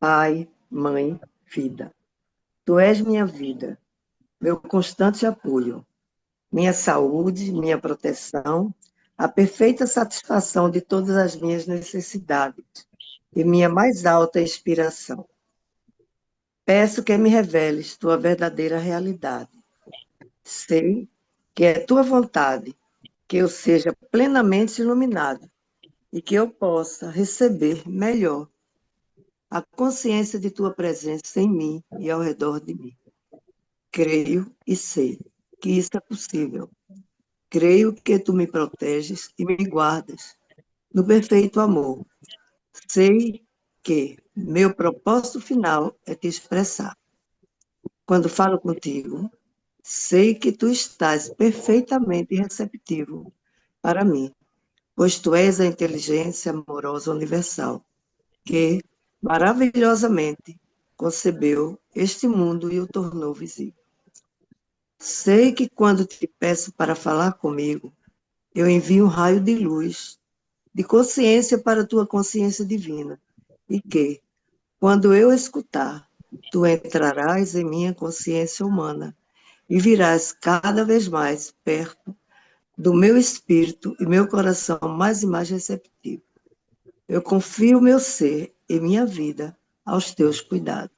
Pai, mãe, vida. Tu és minha vida, meu constante apoio, minha saúde, minha proteção, a perfeita satisfação de todas as minhas necessidades e minha mais alta inspiração. Peço que me reveles tua verdadeira realidade. Sei que é tua vontade que eu seja plenamente iluminado e que eu possa receber melhor a consciência de tua presença em mim e ao redor de mim. Creio e sei que isso é possível. Creio que tu me proteges e me guardas no perfeito amor. Sei que meu propósito final é te expressar. Quando falo contigo, sei que tu estás perfeitamente receptivo para mim, pois tu és a inteligência amorosa universal, que maravilhosamente concebeu este mundo e o tornou visível. Sei que quando te peço para falar comigo, eu envio um raio de luz, de consciência para a tua consciência divina, e que, quando eu escutar, tu entrarás em minha consciência humana e virás cada vez mais perto do meu espírito e meu coração mais e mais receptivo. Eu confio meu ser e minha vida aos teus cuidados.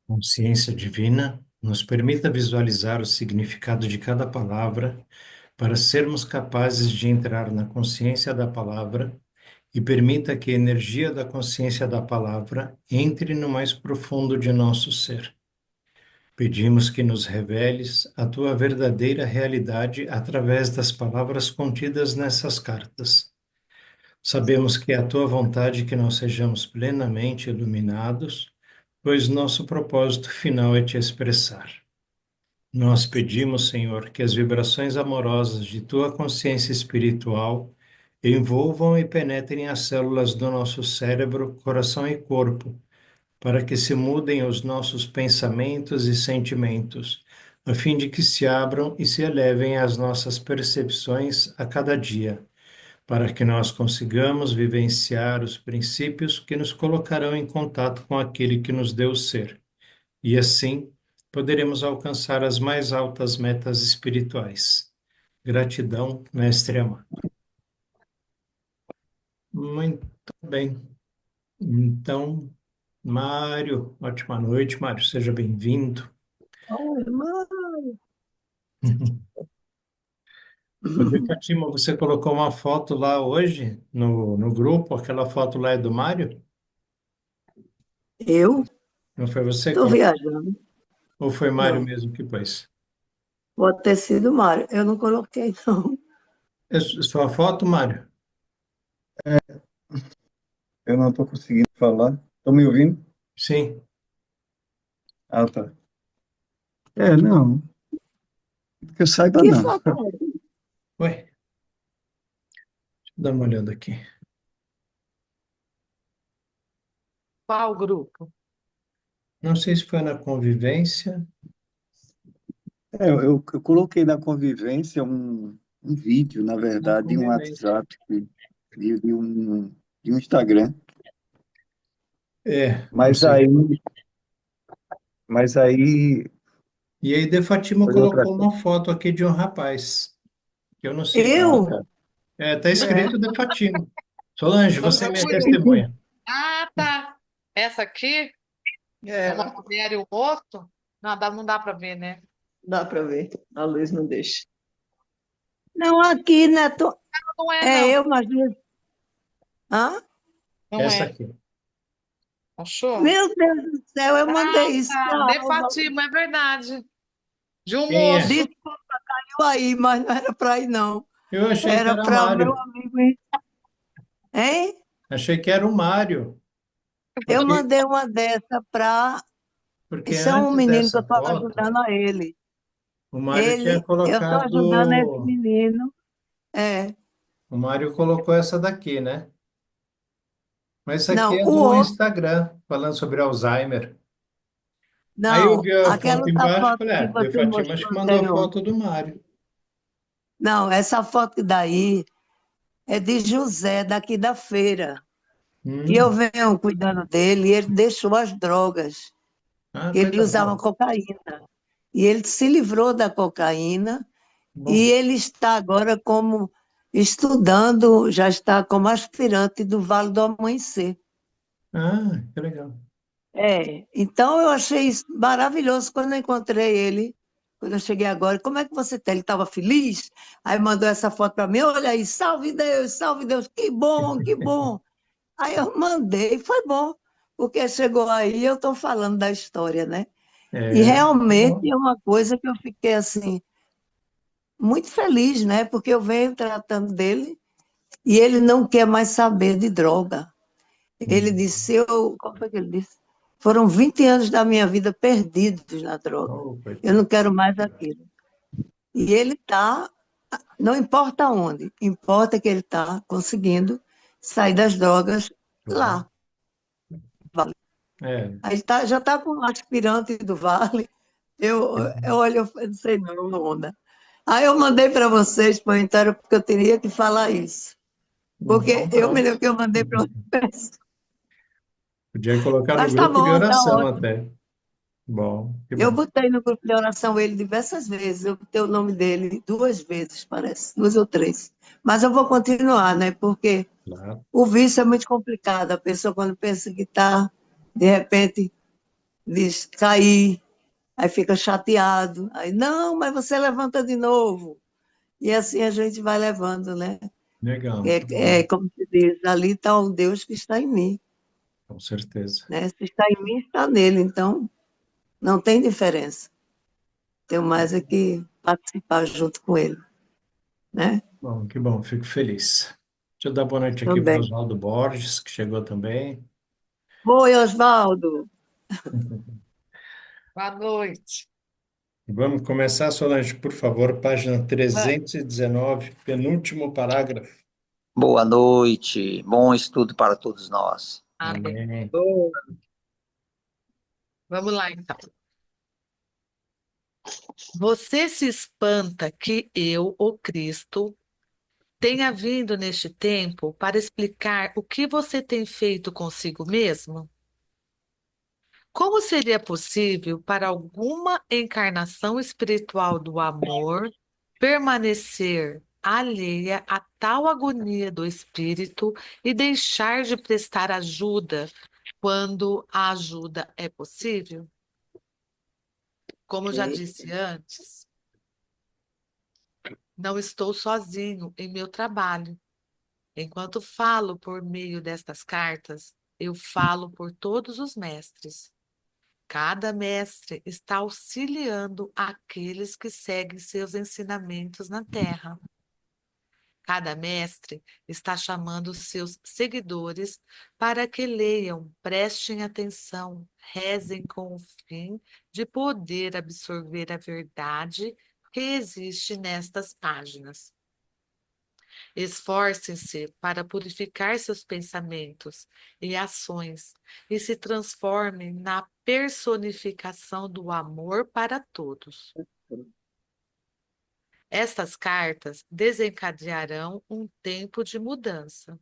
Consciência divina, nos permita visualizar o significado de cada palavra para sermos capazes de entrar na consciência da palavra e permita que a energia da consciência da palavra entre no mais profundo de nosso ser. Pedimos que nos reveles a tua verdadeira realidade através das palavras contidas nessas cartas. Sabemos que é a tua vontade que nós sejamos plenamente iluminados, pois nosso propósito final é te expressar. Nós pedimos, Senhor, que as vibrações amorosas de tua consciência espiritual envolvam e penetrem as células do nosso cérebro, coração e corpo, para que se mudem os nossos pensamentos e sentimentos, a fim de que se abram e se elevem as nossas percepções a cada dia, para que nós consigamos vivenciar os princípios que nos colocarão em contato com aquele que nos deu o ser. E assim poderemos alcançar as mais altas metas espirituais. Gratidão, Mestre amado. Muito bem. Então, Mário, ótima noite, Mário, seja bem-vindo. Oh, irmã. Rodrigo Fatima, você colocou uma foto lá hoje no grupo, aquela foto lá é do Mário? Eu Não foi você que estou colocou? viajando. Ou foi Mário Não, mesmo que pôs? pode ter sido Mário. Eu não coloquei, não. É sua foto, Mário? Eu não estou conseguindo falar. Estão me ouvindo? Sim. Ah, tá. Não. Que eu saiba, Que não. foto é? Ué, deixa eu dar uma olhada aqui. Qual grupo? Não sei se foi na convivência. Eu coloquei na convivência um vídeo, na Na verdade, de um convivência. WhatsApp, de um Instagram. É, não Mas sei. aí, mas aí E aí, De Fatima foi outra colocou coisa. uma foto aqui de um rapaz, que eu não sei quem Ah, Eu? é. tá. É, tá É. escrito De Fatima. Solange, Eu você é minha procurei. testemunha. Ah, tá. Essa aqui é uma Ela. mulher e um outro? Não dá para ver, né? Dá para ver. A luz não deixa. Não, aqui, né? Não é, É não. eu, mas duas. Hã? Não Essa é. aqui. Achou? Meu Deus do céu, eu mandei isso Tá. para De Alva. Fatima, é verdade. De um Quem é? moço. Desculpa, caiu aí, mas não era para ir, não. Eu achei que Era era para o meu Mário. amigo. Hein? Achei que era o Mário. Eu Porque, mandei uma dessa para. porque Esse é um antes menino que eu dessa estou foto, ajudando a ele. o Mário tinha Eu estou ajudando esse colocado. menino. É. O Mário colocou essa daqui, né? Mas essa aqui Não, é o do outro. Instagram, falando sobre Alzheimer. Aí eu Não, vi a aquela foto outra embaixo e foto falei, que De você Fatima acho mostrou que mandou a anterior. foto do Mário. Não, essa foto daí é de José, daqui da feira. E eu Hum. venho cuidando dele, e ele deixou as drogas. Ah, Ele coisa usava boa. cocaína. E ele se livrou da cocaína e Bom. ele está agora como estudando, já está como aspirante do Vale do Amanhecer. Ah, que legal. Então eu achei isso maravilhoso quando eu encontrei ele, quando eu cheguei agora. Como é que você está? Ele estava feliz? Aí mandou essa foto para mim, olha aí, salve Deus, que bom, que bom. Aí eu mandei, foi bom, porque chegou aí e eu estou falando da história, né? E É, que realmente bom. é uma coisa que eu fiquei assim, muito feliz, né? Porque eu venho tratando dele e ele não quer mais saber de droga. Ele Hum. disse, como foi que ele disse? Foram 20 anos da minha vida perdidos na droga. Oh, Eu coitado. não quero mais aquilo. E ele está, não importa onde, importa que ele está conseguindo sair das drogas Claro. lá. Vale. É, Aí já está com o aspirante do Vale. Eu olho, eu não sei não, onda. Aí eu mandei para vocês, comentário, porque eu teria que falar isso. Porque então eu me pronto. lembro que eu mandei para vocês. Podia colocar no Mas tá grupo de bom, tá oração ótimo. até. Bom, que Eu bom. botei no grupo de oração ele diversas vezes, eu botei o nome dele 2 vezes, parece, 2 ou 3. Mas eu vou continuar, né? Porque Claro. o vício é muito complicado. A pessoa, quando pensa que está, de repente, diz cair, aí fica chateado. Aí, não, mas você levanta de novo. E assim a gente vai levando, né? Legal, muito bom. Como se diz, ali está o Deus que está em mim. Com certeza. Né? Se está em mim, está nele. Então, não tem diferença. Tenho mais é que participar junto com ele. Né? Bom, que bom, fico feliz. Deixa eu dar boa noite aqui para o Também. Oswaldo Borges, que chegou também. Oi, Osvaldo. Boa noite. Vamos começar, Solange, por favor, página Va- 319, penúltimo parágrafo. Boa noite, bom estudo para todos nós. Amém. Amém. Vamos lá, então. Você se espanta que eu, o Cristo, tenha vindo neste tempo para explicar o que você tem feito consigo mesmo? Como seria possível para alguma encarnação espiritual do amor permanecer alheia a tal agonia do espírito e deixar de prestar ajuda quando a ajuda é possível? Como já Ok. disse antes, não estou sozinho em meu trabalho. Enquanto falo por meio destas cartas, eu falo por todos os mestres. Cada mestre está auxiliando aqueles que seguem seus ensinamentos na Terra. Cada mestre está chamando seus seguidores para que leiam, prestem atenção, rezem com o fim de poder absorver a verdade que existe nestas páginas. Esforcem-se para purificar seus pensamentos e ações e se transformem na personificação do amor para todos. Estas cartas desencadearão um tempo de mudança.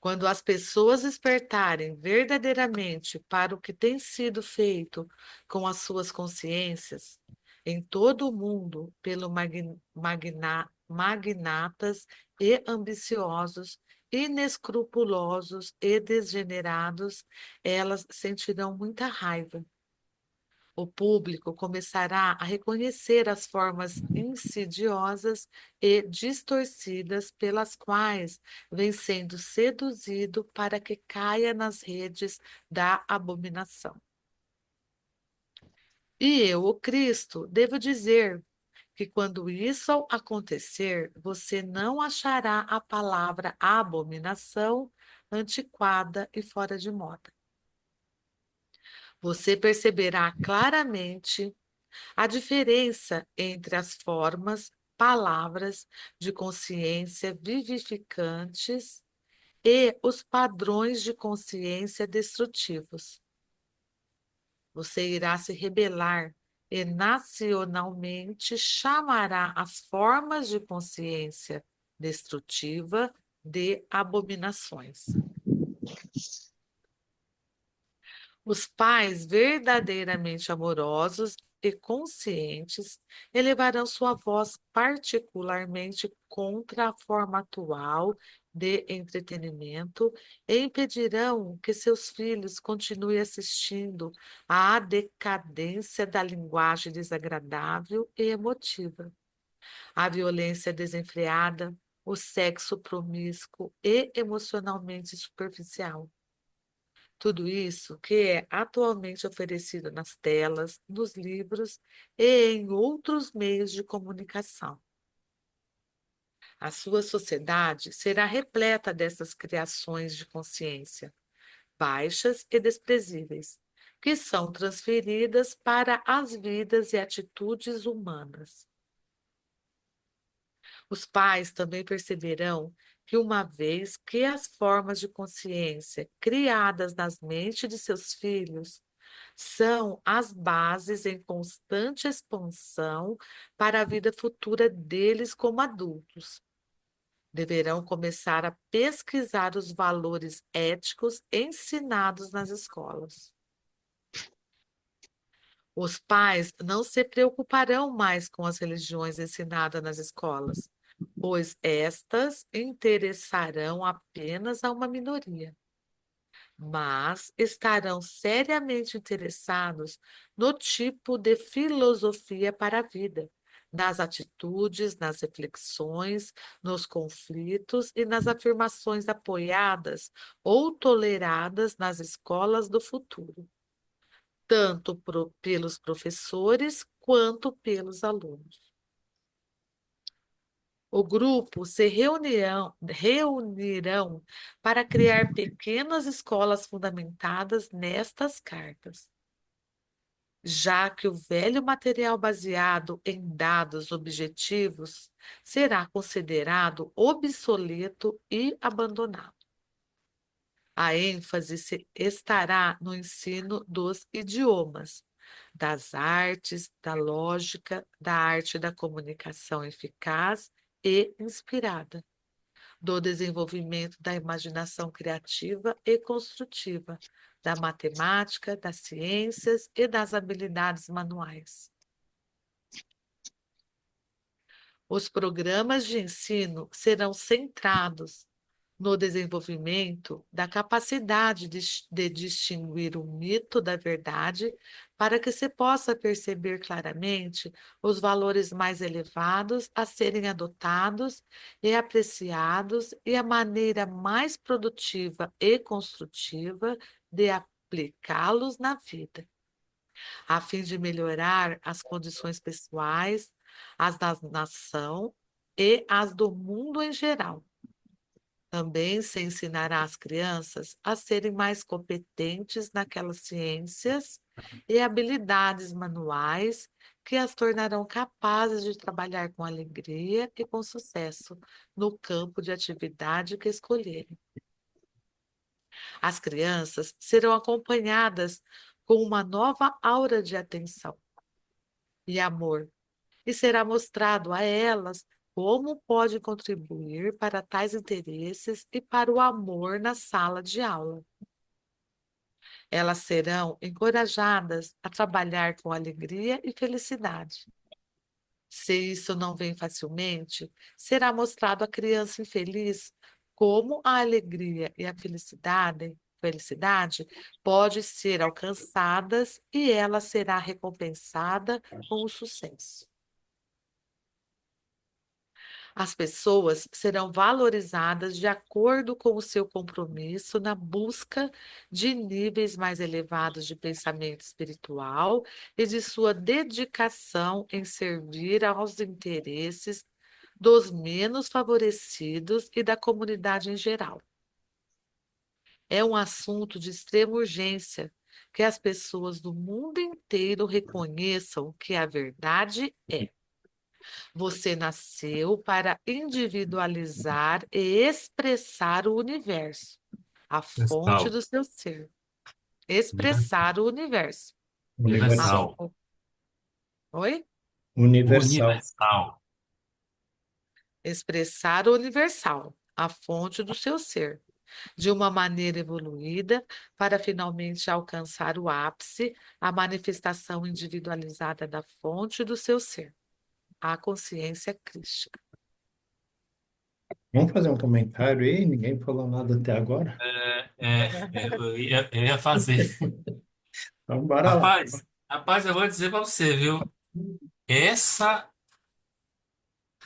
Quando as pessoas despertarem verdadeiramente para o que tem sido feito com as suas consciências, em todo o mundo, pelo magnatas e ambiciosos, inescrupulosos e degenerados, elas sentirão muita raiva. O público começará a reconhecer as formas insidiosas e distorcidas pelas quais vem sendo seduzido para que caia nas redes da abominação. E eu, o Cristo, devo dizer que quando isso acontecer, você não achará a palavra abominação antiquada e fora de moda. Você perceberá claramente a diferença entre as formas, palavras de consciência vivificantes e os padrões de consciência destrutivos. Você irá se rebelar e nacionalmente chamará as formas de consciência destrutiva de abominações. Os pais verdadeiramente amorosos e conscientes elevarão sua voz particularmente contra a forma atual de entretenimento e impedirão que seus filhos continuem assistindo à decadência da linguagem desagradável e emotiva, à violência desenfreada, o sexo promíscuo e emocionalmente superficial. Tudo isso que é atualmente oferecido nas telas, nos livros e em outros meios de comunicação. A sua sociedade será repleta dessas criações de consciência, baixas e desprezíveis, que são transferidas para as vidas e atitudes humanas. Os pais também perceberão que, uma vez que as formas de consciência criadas nas mentes de seus filhos são as bases em constante expansão para a vida futura deles como adultos, deverão começar a pesquisar os valores éticos ensinados nas escolas. Os pais não se preocuparão mais com as religiões ensinadas nas escolas, pois estas interessarão apenas a uma minoria, mas estarão seriamente interessados no tipo de filosofia para a vida, nas atitudes, nas reflexões, nos conflitos e nas afirmações apoiadas ou toleradas nas escolas do futuro, tanto pelos professores quanto pelos alunos. O grupo se reunirão para criar pequenas escolas fundamentadas nestas cartas, já que o velho material baseado em dados objetivos será considerado obsoleto e abandonado. A ênfase estará no ensino dos idiomas, das artes, da lógica, da arte da comunicação eficaz e inspirada, do desenvolvimento da imaginação criativa e construtiva, da matemática, das ciências e das habilidades manuais. Os programas de ensino serão centrados no desenvolvimento da capacidade de distinguir o mito da verdade, para que se possa perceber claramente os valores mais elevados a serem adotados e apreciados e a maneira mais produtiva e construtiva de aplicá-los na vida, a fim de melhorar as condições pessoais, as da nação e as do mundo em geral. Também se ensinará às crianças a serem mais competentes naquelas ciências e habilidades manuais que as tornarão capazes de trabalhar com alegria e com sucesso no campo de atividade que escolherem. As crianças serão acompanhadas com uma nova aura de atenção e amor, e será mostrado a elas como pode contribuir para tais interesses e para o amor na sala de aula. Elas serão encorajadas a trabalhar com alegria e felicidade. Se isso não vem facilmente, será mostrado à criança infeliz como a alegria e a felicidade pode ser alcançadas e ela será recompensada com o sucesso. As pessoas serão valorizadas de acordo com o seu compromisso na busca de níveis mais elevados de pensamento espiritual e de sua dedicação em servir aos interesses dos menos favorecidos e da comunidade em geral. É um assunto de extrema urgência que as pessoas do mundo inteiro reconheçam que a verdade é: você nasceu para individualizar e expressar o universo, a fonte Universal. do seu ser. Expressar o universo. Universal. Oi? Universal. Universal. expressar o universal, a fonte do seu ser, de uma maneira evoluída, para finalmente alcançar o ápice, a manifestação individualizada da fonte do seu ser, a consciência crística. Vamos fazer um comentário aí? Ninguém falou nada até agora. Eu ia fazer. Então, bora lá. Rapaz, eu vou dizer para você, viu? Essa,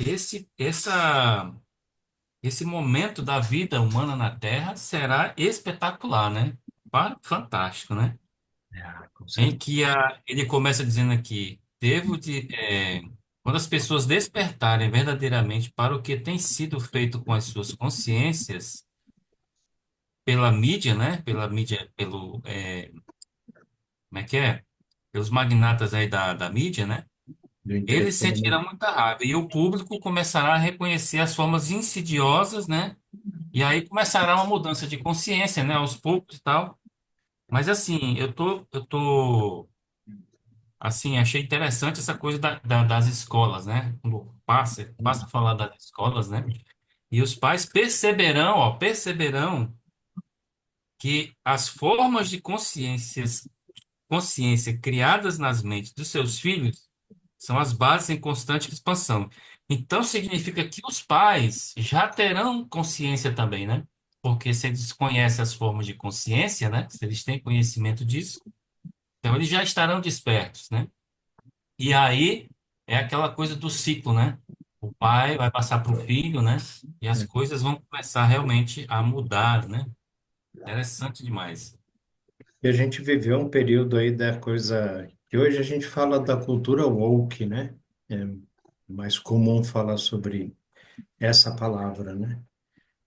esse, essa, esse momento da vida humana na Terra será espetacular, né? Fantástico, né? Com Em certeza. que ele começa dizendo aqui, quando as pessoas despertarem verdadeiramente para o que tem sido feito com as suas consciências pela mídia, né? Pela mídia, como é que é? Pelos magnatas aí da mídia, né? Do Eles entretenimento. sentirão muita raiva e o público começará a reconhecer as formas insidiosas, né? E aí começará uma mudança de consciência, né? Aos poucos e tal. Mas assim, assim, achei interessante essa coisa das escolas, né? Quando passa a falar das escolas, né? E os pais perceberão que as formas de consciência criadas nas mentes dos seus filhos são as bases em constante expansão. Então, significa que os pais já terão consciência também, né? Porque se eles conhecem as formas de consciência, né? Se eles têm conhecimento disso, então eles já estarão despertos, né? E aí é aquela coisa do ciclo, né? O pai vai passar para o filho, né? E as coisas vão começar realmente a mudar, né? Interessante demais. E a gente viveu um período aí da coisa que hoje a gente fala da cultura woke, né? É mais comum falar sobre essa palavra, né?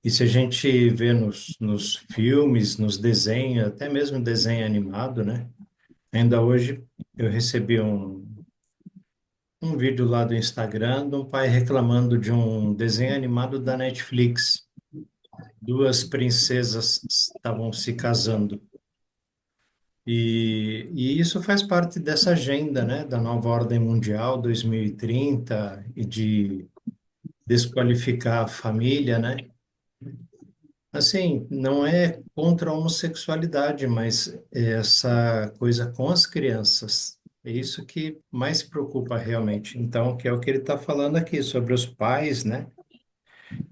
E se a gente vê nos filmes, nos desenhos, até mesmo desenho animado, né? Ainda hoje eu recebi um vídeo lá do Instagram de um pai reclamando de um desenho animado da Netflix. Duas princesas estavam se casando. E isso faz parte dessa agenda, né, da nova ordem mundial 2030 e de desqualificar a família, né? Assim, não é contra a homossexualidade, mas é essa coisa com as crianças. É isso que mais preocupa realmente. Então, que é o que ele está falando aqui sobre os pais, né?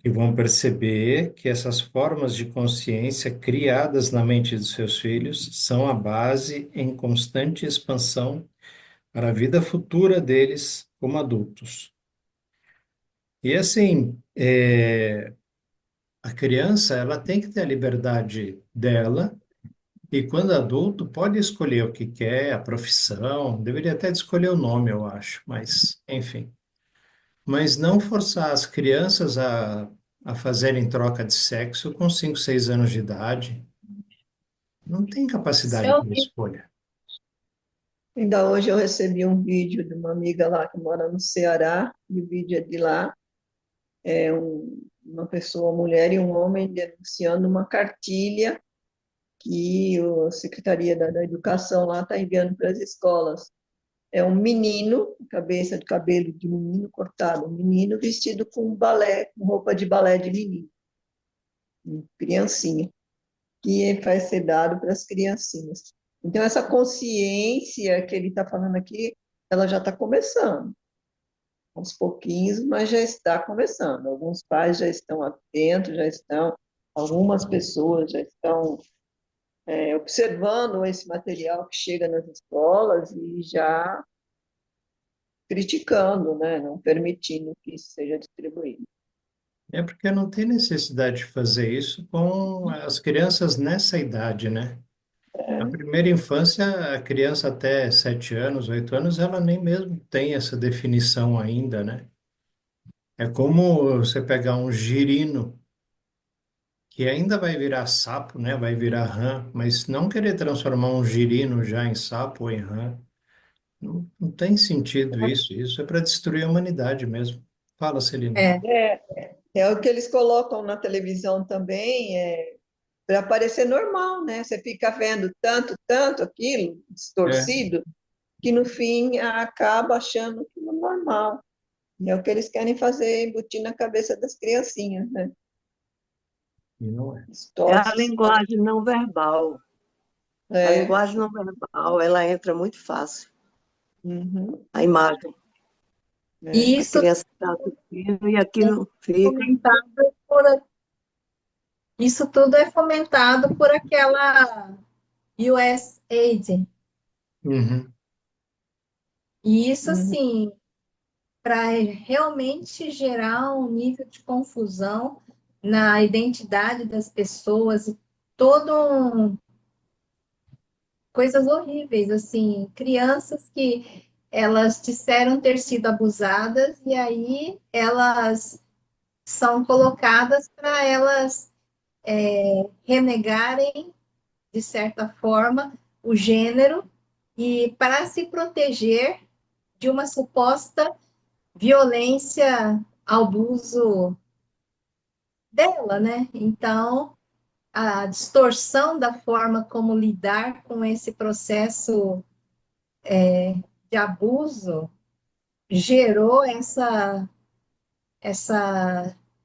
Que vão perceber que essas formas de consciência criadas na mente dos seus filhos são a base em constante expansão para a vida futura deles como adultos. E assim, a criança ela tem que ter a liberdade dela e quando adulto pode escolher o que quer, a profissão, deveria até escolher o nome, eu acho, mas enfim. Mas não forçar as crianças a fazerem troca de sexo com 5, 6 anos de idade. Não tem capacidade Eu para vi. escolha. Ainda hoje eu recebi um vídeo de uma amiga lá que mora no Ceará, e o vídeo é de lá, uma pessoa, uma mulher e um homem denunciando uma cartilha que a Secretaria da Educação lá está enviando para as escolas. É um menino, cabeça de cabelo de menino cortado, um menino vestido com balé, com roupa de balé de menino, criancinha, que vai ser dado para as criancinhas. Então, essa consciência que ele está falando aqui, ela já está começando, aos pouquinhos, mas já está começando. Alguns pais já estão atentos, algumas pessoas já estão observando esse material que chega nas escolas e já criticando, né, não permitindo que isso seja distribuído. É porque não tem necessidade de fazer isso com as crianças nessa idade, né? Na primeira infância, a criança até 7 anos, 8 anos, ela nem mesmo tem essa definição ainda, né? É como você pegar um girino, que ainda vai virar sapo, né? Vai virar rã, mas não querer transformar um girino já em sapo ou em rã. Não tem sentido isso. Isso é para destruir a humanidade mesmo. Fala, Celina. É o que eles colocam na televisão também, para parecer normal, né? Você fica vendo tanto aquilo, É, distorcido, que no fim acaba achando aquilo normal. E é o que eles querem fazer, embutir na cabeça das criancinhas, né? E não é. É a Distorce. linguagem não verbal. A É. linguagem não verbal, ela entra muito fácil. Uhum. A imagem. É. E A isso criança está assistindo e é aquilo fica. fomentado por, isso tudo é fomentado por aquela USAID. Uhum. E isso, Uhum. assim, para realmente gerar um nível de confusão na identidade das pessoas, e todo coisas horríveis, assim, crianças que elas disseram ter sido abusadas e aí elas são colocadas para elas renegarem, de certa forma, o gênero e para se proteger de uma suposta violência, abuso dela, né? Então, a distorção da forma como lidar com esse processo de abuso gerou essa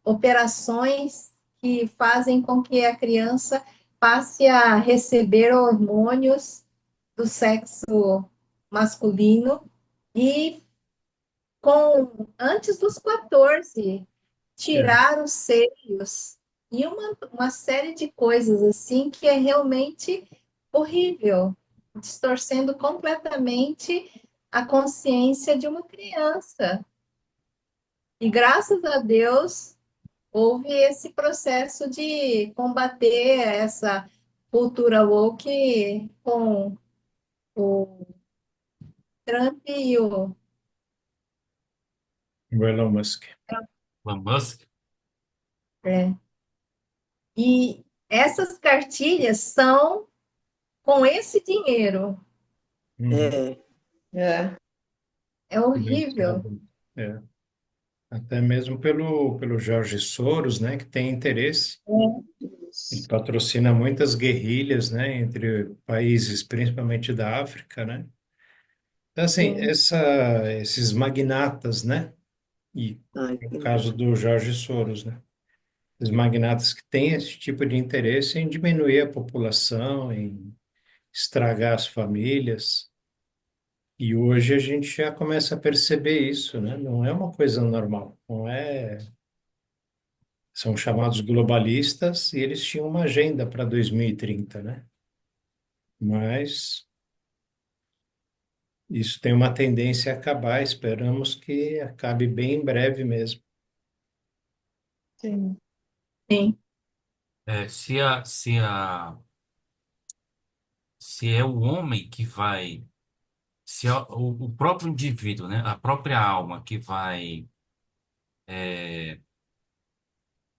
operações que fazem com que a criança passe a receber hormônios do sexo masculino e com antes dos 14 É. tirar os seios e uma série de coisas assim que é realmente horrível, distorcendo completamente a consciência de uma criança. E graças a Deus houve esse processo de combater essa cultura woke com o Trump e o. O Elon Musk. Elon Musk. É. E essas cartilhas são com esse dinheiro. Uhum. É, É. É horrível. Financiado. É. Até mesmo pelo Jorge Soros, né, que tem interesse. Ele patrocina muitas guerrilhas, né, entre países, principalmente da África, né? Então, assim, Sim, esses magnatas, né, e ai, no que caso medo. do Jorge Soros, né, os magnatas que têm esse tipo de interesse em diminuir a população, em estragar as famílias. E hoje a gente já começa a perceber isso, né? Não é uma coisa normal, não é. São chamados globalistas e eles tinham uma agenda para 2030, né? Mas isso tem uma tendência a acabar, esperamos que acabe bem em breve mesmo. Sim. sim, Se é o homem que vai, se é o próprio indivíduo, né, a própria alma que vai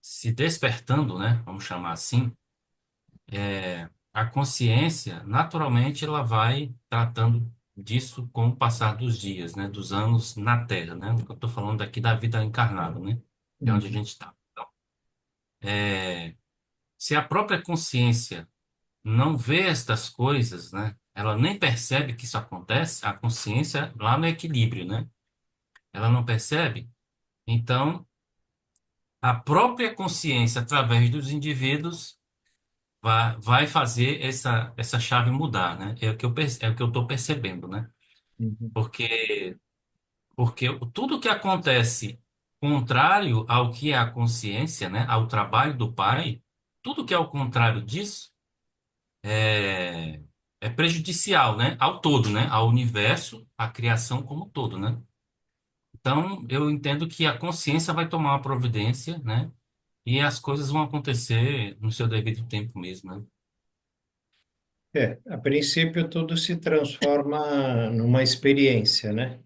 se despertando, né, vamos chamar assim, a consciência, naturalmente, ela vai tratando disso com o passar dos dias, né, dos anos na Terra, né? Eu estou falando aqui da vida encarnada, né? Que é onde a Uhum. gente está. Então, se a própria consciência não vê estas coisas, né? Ela nem percebe que isso acontece, a consciência lá no equilíbrio, né? Ela não percebe. Então, a própria consciência, através dos indivíduos, vai fazer essa chave mudar, né? É o que é o que eu estou percebendo, né? Uhum. Porque, porque tudo que acontece contrário ao que é a consciência, né? Ao trabalho do pai, tudo que é o contrário disso é, é prejudicial, né? Ao todo, né? Ao universo, à criação como um todo, né? Então, eu entendo que a consciência vai tomar uma providência, né? E as coisas vão acontecer no seu devido tempo mesmo, né? A princípio tudo se transforma numa experiência, né?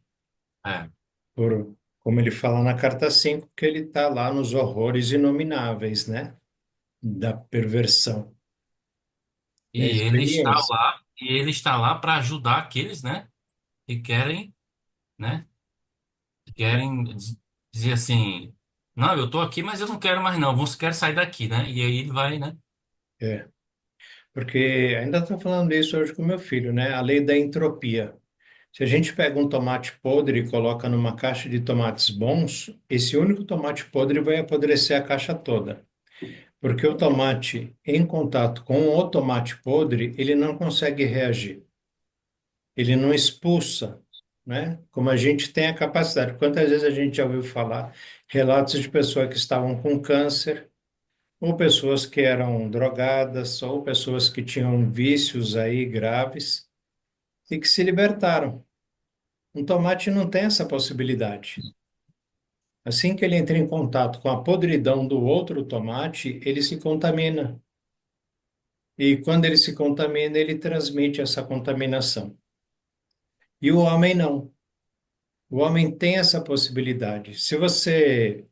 É. Como ele fala na carta 5 que ele está lá nos horrores inomináveis, né? Da perversão. É a experiência. E ele está lá para ajudar aqueles, né, que querem, né, que querem dizer assim, não, eu estou aqui, mas eu não quero mais não, você quer sair daqui, né? E aí ele vai, né? É. Porque ainda estou falando isso hoje com meu filho, né? A lei da entropia. Se a gente pega um tomate podre e coloca numa caixa de tomates bons, esse único tomate podre vai apodrecer a caixa toda. Porque o tomate, em contato com o tomate podre, ele não consegue reagir. Ele não expulsa, né? Como a gente tem a capacidade. Quantas vezes a gente já ouviu falar relatos de pessoas que estavam com câncer, ou pessoas que eram drogadas, ou pessoas que tinham vícios aí graves e que se libertaram. Um tomate não tem essa possibilidade. Assim que ele entra em contato com a podridão do outro tomate, ele se contamina. E quando ele se contamina, ele transmite essa contaminação. E o homem não. O homem tem essa possibilidade. Se você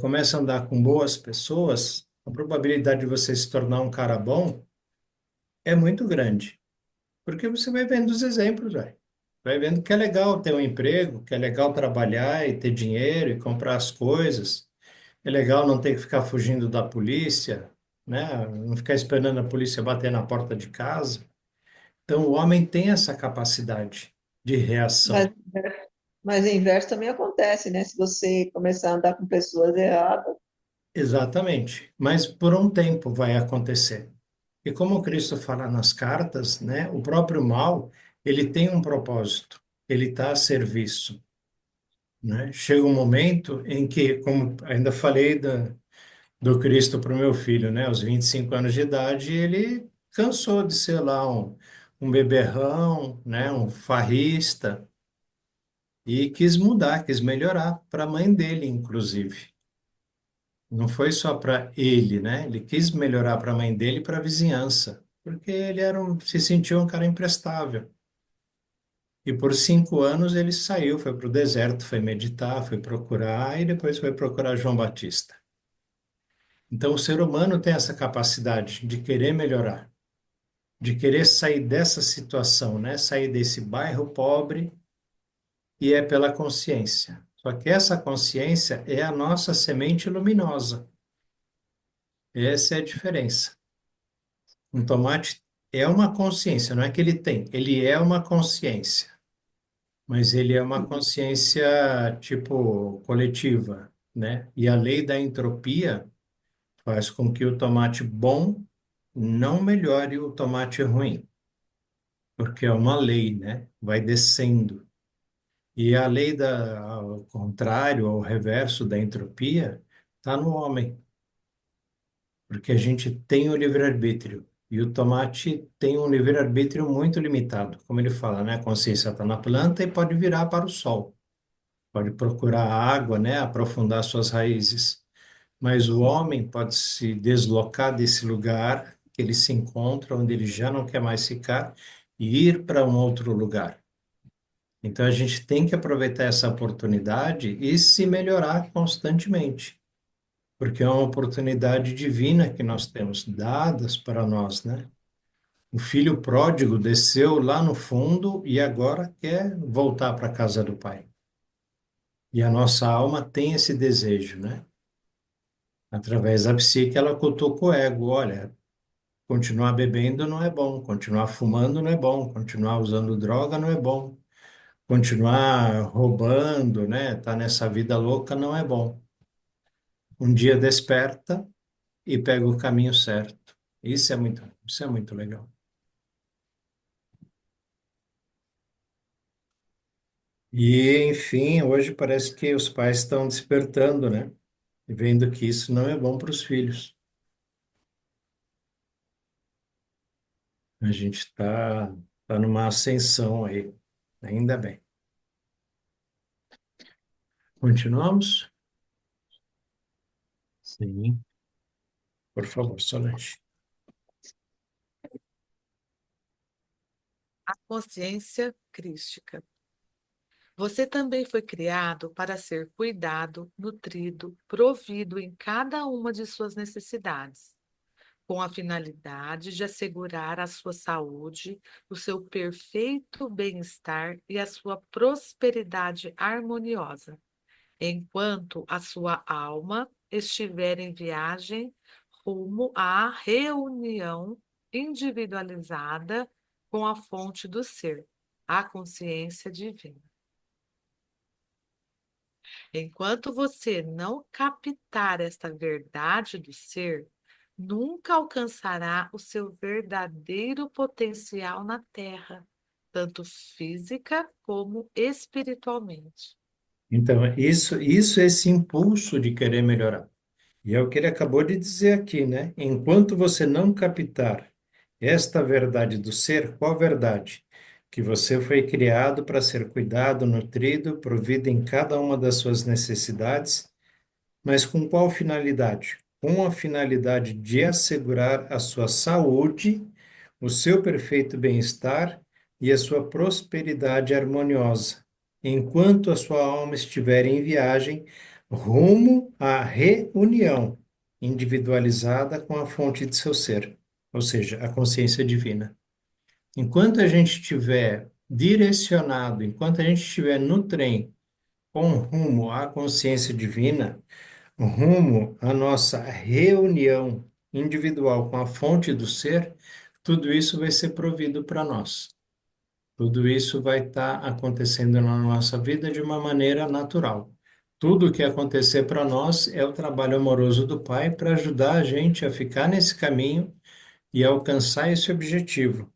começa a andar com boas pessoas, a probabilidade de você se tornar um cara bom é muito grande. Porque você vai vendo os exemplos, vai. Vai vendo que é legal ter um emprego, que é legal trabalhar e ter dinheiro e comprar as coisas. É legal não ter que ficar fugindo da polícia, né? Não ficar esperando a polícia bater na porta de casa. Então, o homem tem essa capacidade de Mas, reação. mas o inverso também acontece, né? Se você começar a andar com pessoas erradas, Exatamente. Mas por um tempo vai acontecer. E como Cristo fala nas cartas, né? O próprio mal, ele tem um propósito. Ele está a serviço, né? Chega um momento em que, como ainda falei do Cristo para o meu filho, né? Aos 25 anos de idade, ele cansou de ser lá um beberrão, né? Um farrista, e quis mudar, quis melhorar para a mãe dele, inclusive. Não foi só para ele, né? Ele quis melhorar para a mãe dele e para a vizinhança, porque ele se sentia um cara imprestável. E por 5 anos ele saiu, foi para o deserto, foi meditar, foi procurar e depois foi procurar João Batista. Então o ser humano tem essa capacidade de querer melhorar, de querer sair dessa situação, né? Sair desse bairro pobre, e é pela consciência. Só que essa consciência é a nossa semente luminosa. Essa é a diferença. Um tomate é uma consciência, não é que ele é uma consciência, mas ele é uma consciência tipo coletiva, né? E a lei da entropia faz com que o tomate bom não melhore o tomate ruim, porque é uma lei, né? Vai descendo. E a lei ao contrário, ao reverso da entropia, está no homem, porque a gente tem o livre-arbítrio. E o tomate tem um livre-arbítrio muito limitado. Como ele fala, né? A consciência está na planta e pode virar para o sol. Pode procurar água, né? Aprofundar suas raízes. Mas o homem pode se deslocar desse lugar que ele se encontra, onde ele já não quer mais ficar, e ir para um outro lugar. Então a gente tem que aproveitar essa oportunidade e se melhorar constantemente, porque é uma oportunidade divina que nós temos dadas para nós, né? O filho pródigo desceu lá no fundo e agora quer voltar para a casa do pai. E a nossa alma tem esse desejo, né? Através da psique, ela cutuca o ego. Olha, continuar bebendo não é bom, continuar fumando não é bom, continuar usando droga não é bom, continuar roubando, né? Tá nessa vida louca não é bom. Um dia desperta e pega o caminho certo. Isso é muito legal. E, enfim, hoje parece que os pais estão despertando, né? E vendo que isso não é bom para os filhos. A gente tá numa ascensão aí, ainda bem. Continuamos? Sim. Por favor, Solange. A consciência crística. Você também foi criado para ser cuidado, nutrido, provido em cada uma de suas necessidades, com a finalidade de assegurar a sua saúde, o seu perfeito bem-estar e a sua prosperidade harmoniosa, enquanto a sua alma estiver em viagem rumo à reunião individualizada com a fonte do ser. a consciência divina. Enquanto você não captar esta verdade do ser, nunca alcançará o seu verdadeiro potencial na Terra, tanto física como espiritualmente. Então, isso é esse impulso de querer melhorar. E é o que ele acabou de dizer aqui, né? Enquanto você não captar esta verdade do ser, qual verdade? Que você foi criado para ser cuidado, nutrido, provido em cada uma das suas necessidades, mas com qual finalidade? Com a finalidade de assegurar a sua saúde, o seu perfeito bem-estar e a sua prosperidade harmoniosa, enquanto a sua alma estiver em viagem rumo à reunião individualizada com a fonte de seu ser, ou seja, a consciência divina. Enquanto a gente estiver direcionado, enquanto a gente estiver no trem com rumo à consciência divina, rumo à nossa reunião individual com a fonte do ser, tudo isso vai ser provido para nós. Tudo isso vai estar acontecendo na nossa vida de uma maneira natural. Tudo que acontecer para nós é o trabalho amoroso do Pai para ajudar a gente a ficar nesse caminho e alcançar esse objetivo.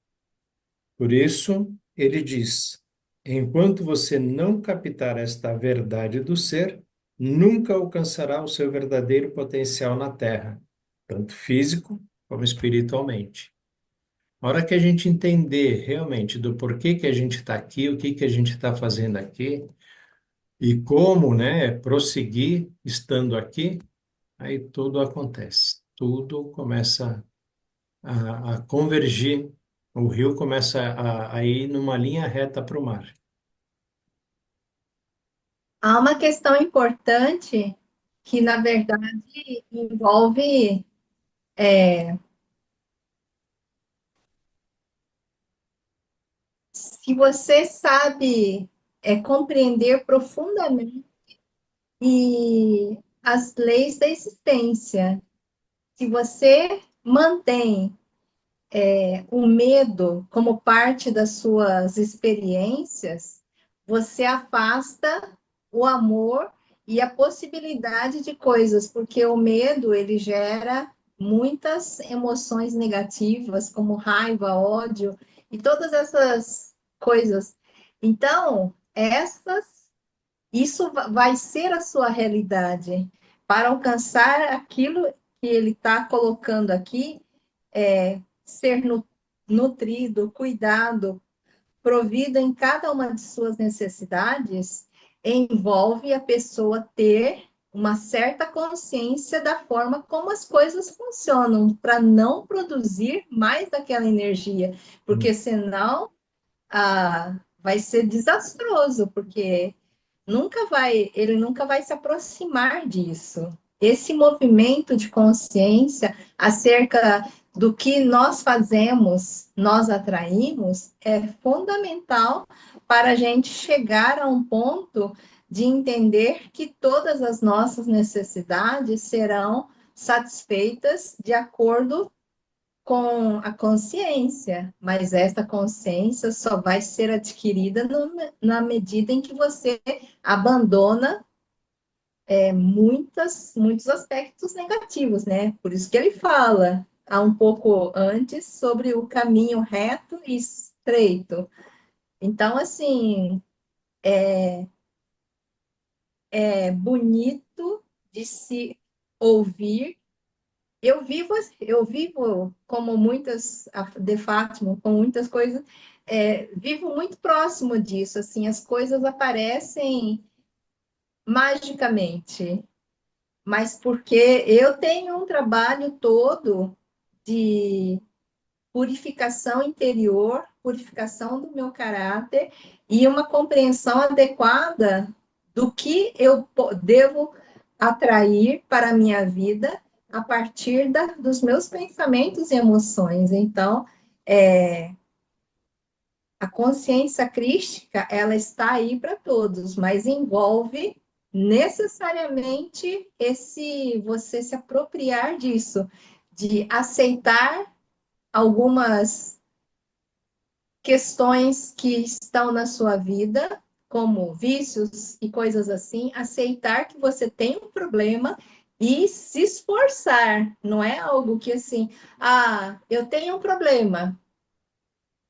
Por isso, ele diz: enquanto você não captar esta verdade do ser, nunca alcançará o seu verdadeiro potencial na Terra, tanto físico como espiritualmente. A hora que a gente entender realmente do porquê que a gente está aqui, o que que a gente está fazendo aqui e como, né, prosseguir estando aqui, aí tudo acontece, tudo começa a convergir, o rio começa a ir numa linha reta para o mar. Há uma questão importante que, na verdade, envolve se você sabe compreender profundamente e as leis da existência, se você mantém o medo como parte das suas experiências, você afasta o amor e a possibilidade de coisas, porque o medo ele gera muitas emoções negativas, como raiva, ódio e todas essas coisas. Então, isso vai ser a sua realidade. Para alcançar aquilo que ele está colocando aqui, ser nutrido, cuidado, provido em cada uma de suas necessidades, envolve a pessoa ter uma certa consciência da forma como as coisas funcionam, para não produzir mais daquela energia, porque senão vai ser desastroso, porque ele nunca vai se aproximar disso. Esse movimento de consciência acerca do que nós fazemos, nós atraímos, é fundamental para a gente chegar a um ponto de entender que todas as nossas necessidades serão satisfeitas de acordo com a consciência, mas essa consciência só vai ser adquirida na medida em que você abandona muitos aspectos negativos, né? Por isso que ele fala há um pouco antes sobre o caminho reto e estreito. Então, assim, é bonito de se ouvir. Eu vivo como muitas, de Fátima, com muitas coisas, vivo muito próximo disso, assim, as coisas aparecem magicamente, mas porque eu tenho um trabalho todo de purificação interior, purificação do meu caráter e uma compreensão adequada do que eu devo atrair para a minha vida a partir dos meus pensamentos e emoções. Então, a consciência crística, ela está aí para todos, mas envolve necessariamente você se apropriar disso, de aceitar algumas questões que estão na sua vida, como vícios e coisas assim, aceitar que você tem um problema e se esforçar. Não é algo que assim, eu tenho um problema,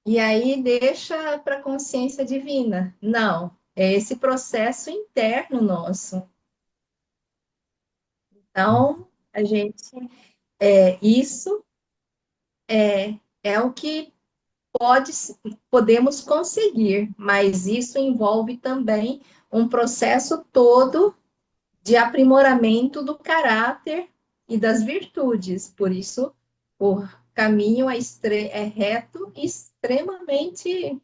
e aí deixa para a consciência divina. Não, é esse processo interno nosso. Então, a gente, isso é o que pode, podemos conseguir, mas isso envolve também um processo todo de aprimoramento do caráter e das virtudes. Por isso, o caminho é reto e extremamente.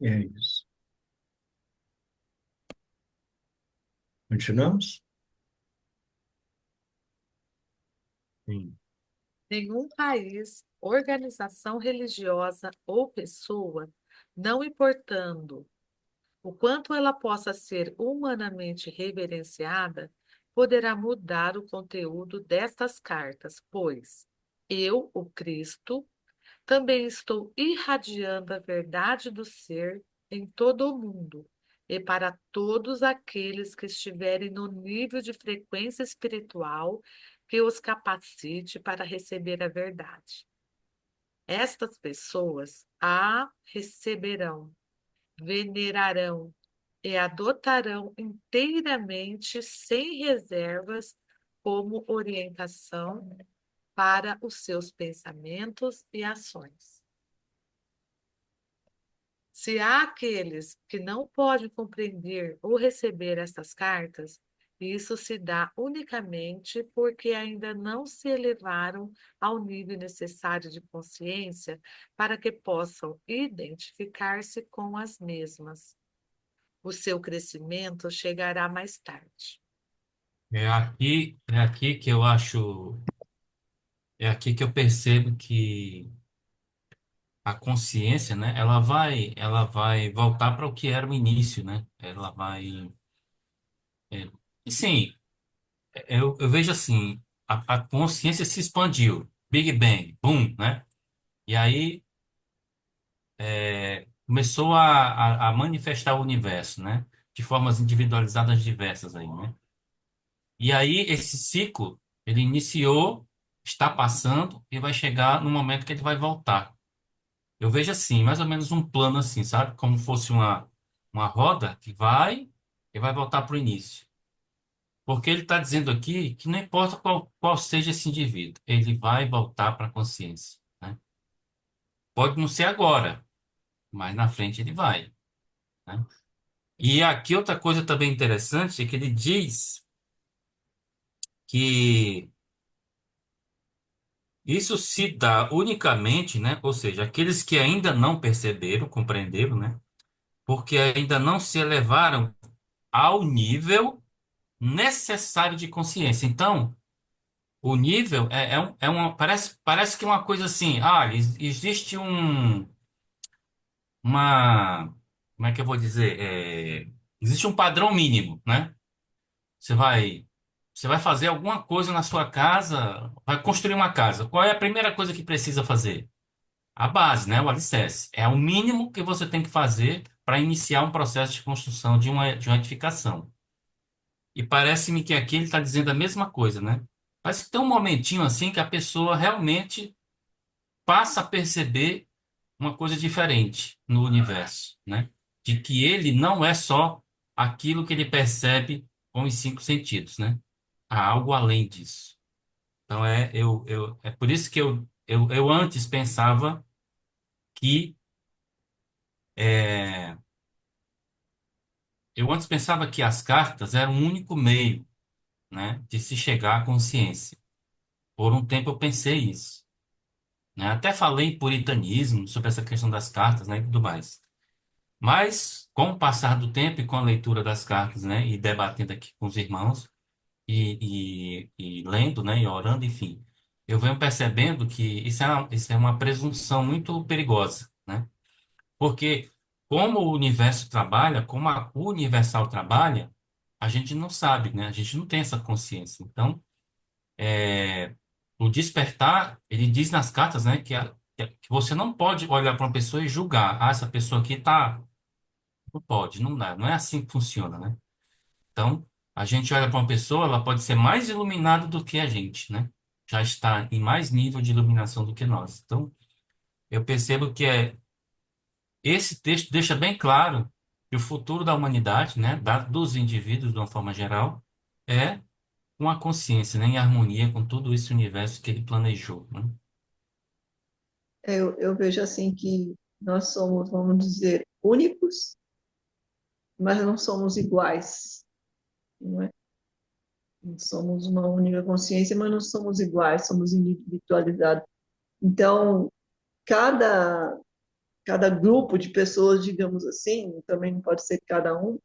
É isso. Continuamos? Sim. Nenhum país, organização religiosa ou pessoa, não importando o quanto ela possa ser humanamente reverenciada, poderá mudar o conteúdo destas cartas, pois eu, o Cristo, também estou irradiando a verdade do ser em todo o mundo e para todos aqueles que estiverem no nível de frequência espiritual que os capacite para receber a verdade. Estas pessoas a receberão, venerarão e adotarão inteiramente, sem reservas, como orientação para os seus pensamentos e ações. Se há aqueles que não podem compreender ou receber estas cartas, isso se dá unicamente porque ainda não se elevaram ao nível necessário de consciência para que possam identificar-se com as mesmas. O seu crescimento chegará mais tarde. É aqui que eu acho, é aqui que eu percebo que a consciência, né, ela vai voltar para o que era o início, né? Ela vai, e sim, eu vejo assim, a consciência se expandiu, Big Bang, boom, né? E aí começou a manifestar o universo, né? De formas individualizadas diversas aí, né? E aí esse ciclo, ele iniciou, está passando e vai chegar no momento que ele vai voltar. Eu vejo assim, mais ou menos um plano assim, sabe? Como fosse uma roda que vai e vai voltar para o início. Porque ele está dizendo aqui que não importa qual seja esse indivíduo, ele vai voltar para a consciência, né? Pode não ser agora, mas na frente ele vai, né? E aqui outra coisa também interessante é que ele diz que isso se dá unicamente, né? Ou seja, aqueles que ainda não perceberam, compreenderam, né? Porque ainda não se elevaram ao nível necessário de consciência. Então, o nível parece que é uma coisa assim, existe uma, como é que eu vou dizer? Existe um padrão mínimo, né? Você vai, você vai fazer alguma coisa na sua casa, vai construir uma casa. Qual é a primeira coisa que precisa fazer? A base, né? O alicerce. É o mínimo que você tem que fazer para iniciar um processo de construção de uma edificação. E parece-me que aqui ele está dizendo a mesma coisa, né? Parece que tem um momentinho assim que a pessoa realmente passa a perceber uma coisa diferente no universo, né? De que ele não é só aquilo que ele percebe com os cinco sentidos, né? Há algo além disso. Então é por isso que eu antes pensava que é, eu antes pensava que as cartas eram o único meio, né, de se chegar à consciência. Por um tempo eu pensei isso, né? Até falei em puritanismo sobre essa questão das cartas, né, e tudo mais. Mas com o passar do tempo e com a leitura das cartas, né, e debatendo aqui com os irmãos e lendo, né, e orando, enfim, eu venho percebendo que isso é uma presunção muito perigosa, né? Porque como o universo trabalha, como o universal trabalha, a gente não sabe, né? A gente não tem essa consciência. Então, O despertar, ele diz nas cartas, né, que você não pode olhar para uma pessoa e julgar. Ah, essa pessoa aqui tá. Não pode, não dá. Não é assim que funciona, né? Então, a gente olha para uma pessoa, ela pode ser mais iluminada do que a gente, né? Já está em mais nível de iluminação do que nós. Então, eu percebo que esse texto deixa bem claro que o futuro da humanidade, né, dos indivíduos de uma forma geral, é uma consciência, né, em harmonia com todo esse universo que ele planejou, né? Eu vejo assim que nós somos, vamos dizer, únicos, mas não somos iguais, não é? Somos uma única consciência, mas não somos iguais, somos individualizados. Então, cada, cada grupo de pessoas, digamos assim, também não pode ser cada um,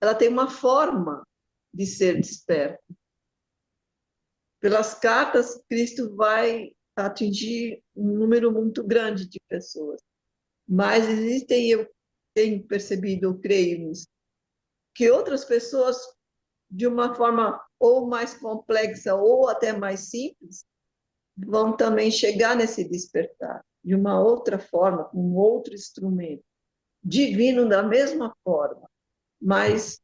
ela tem uma forma de ser desperta. Pelas cartas, Cristo vai atingir um número muito grande de pessoas. Mas existem, eu tenho percebido, eu creio nisso, que outras pessoas, de uma forma ou mais complexa ou até mais simples, vão também chegar nesse despertar, de uma outra forma, com um outro instrumento, divino da mesma forma, mas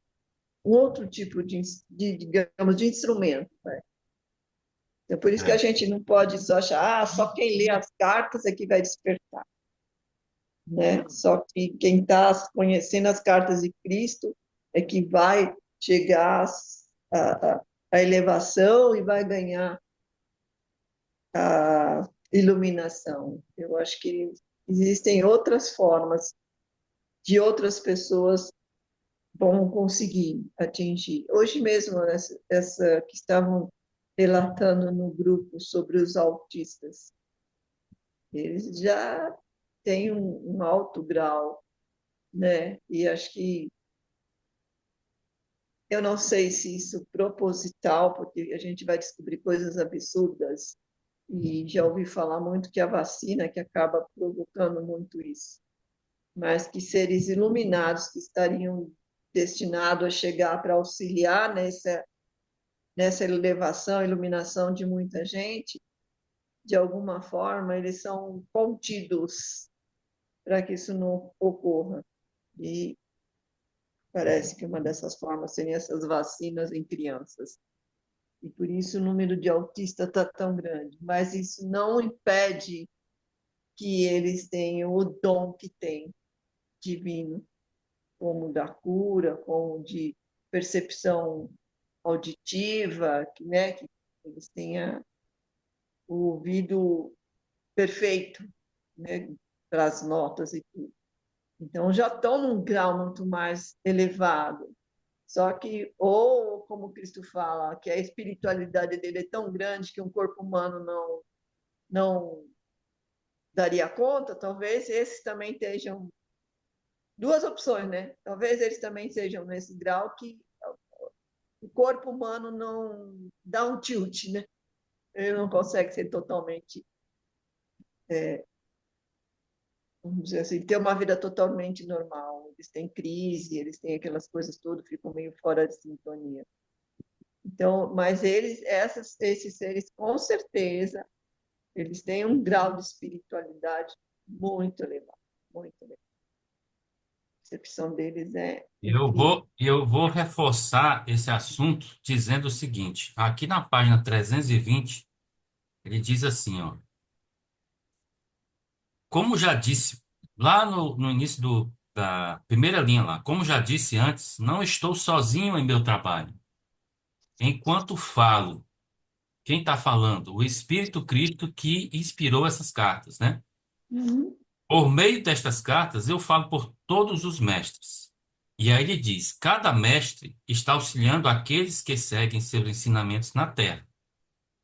um outro tipo digamos, de instrumento. Né? É por isso que a É. gente não pode só achar, só quem lê as cartas é que vai despertar. Né? Só que quem está conhecendo as cartas de Cristo é que vai chegar à elevação e vai ganhar a iluminação. Eu acho que existem outras formas de outras pessoas vão conseguir atingir. Hoje mesmo, essa que estavam relatando no grupo sobre os autistas, eles já têm um alto grau, né? E acho que eu não sei se isso é proposital, porque a gente vai descobrir coisas absurdas, e já ouvi falar muito que a vacina que acaba provocando muito isso, mas que seres iluminados que estariam destinados a chegar para auxiliar nessa elevação, iluminação de muita gente, de alguma forma, eles são contidos para que isso não ocorra. E parece que uma dessas formas seria essas vacinas em crianças. E por isso o número de autistas está tão grande. Mas isso não impede que eles tenham o dom que têm divino, como da cura, como de percepção auditiva, né? Que eles tenham o ouvido perfeito, né? Para as notas e tudo. Então já estão num grau muito mais elevado. Só que, ou como Cristo fala, que a espiritualidade dele é tão grande que um corpo humano não daria conta, talvez esses também estejam. Duas opções, né? Talvez eles também sejam nesse grau que o corpo humano não dá um tilt, né? Ele não consegue ser totalmente, vamos dizer assim, ter uma vida totalmente normal. Eles têm crise, eles têm aquelas coisas todas, ficam meio fora de sintonia. Então, mas esses seres, com certeza, eles têm um grau de espiritualidade muito elevado, muito elevado. A percepção deles é incrível. Eu vou reforçar esse assunto dizendo o seguinte: aqui na página 320, ele diz assim, ó, como já disse lá no início da primeira linha lá, como já disse antes, não estou sozinho em meu trabalho. Enquanto falo, quem está falando? O Espírito Cristo que inspirou essas cartas, né? Uhum. Por meio destas cartas, eu falo por todos os mestres. E aí ele diz: cada mestre está auxiliando aqueles que seguem seus ensinamentos na terra.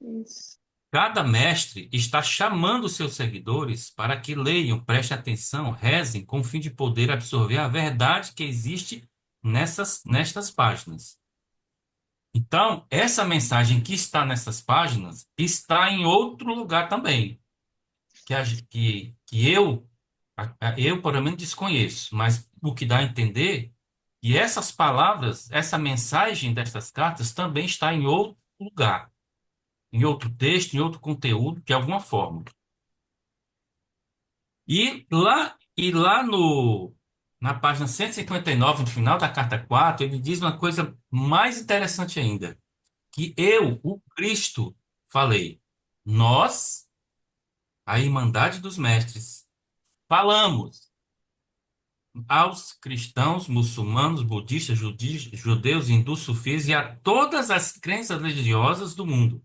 Isso. Cada mestre está chamando seus seguidores para que leiam, prestem atenção, rezem, com o fim de poder absorver a verdade que existe nestas páginas. Então, essa mensagem que está nessas páginas está em outro lugar também, que eu, pelo menos, desconheço, mas o que dá a entender, e essas palavras, essa mensagem destas cartas também está em outro lugar. em outro texto, em outro conteúdo, de alguma forma. E lá na página 159, no final da carta 4, ele diz uma coisa mais interessante ainda, que eu, o Cristo, falei. Nós, a Irmandade dos Mestres, falamos aos cristãos, muçulmanos, budistas, judeus, hindus, sufis e a todas as crenças religiosas do mundo.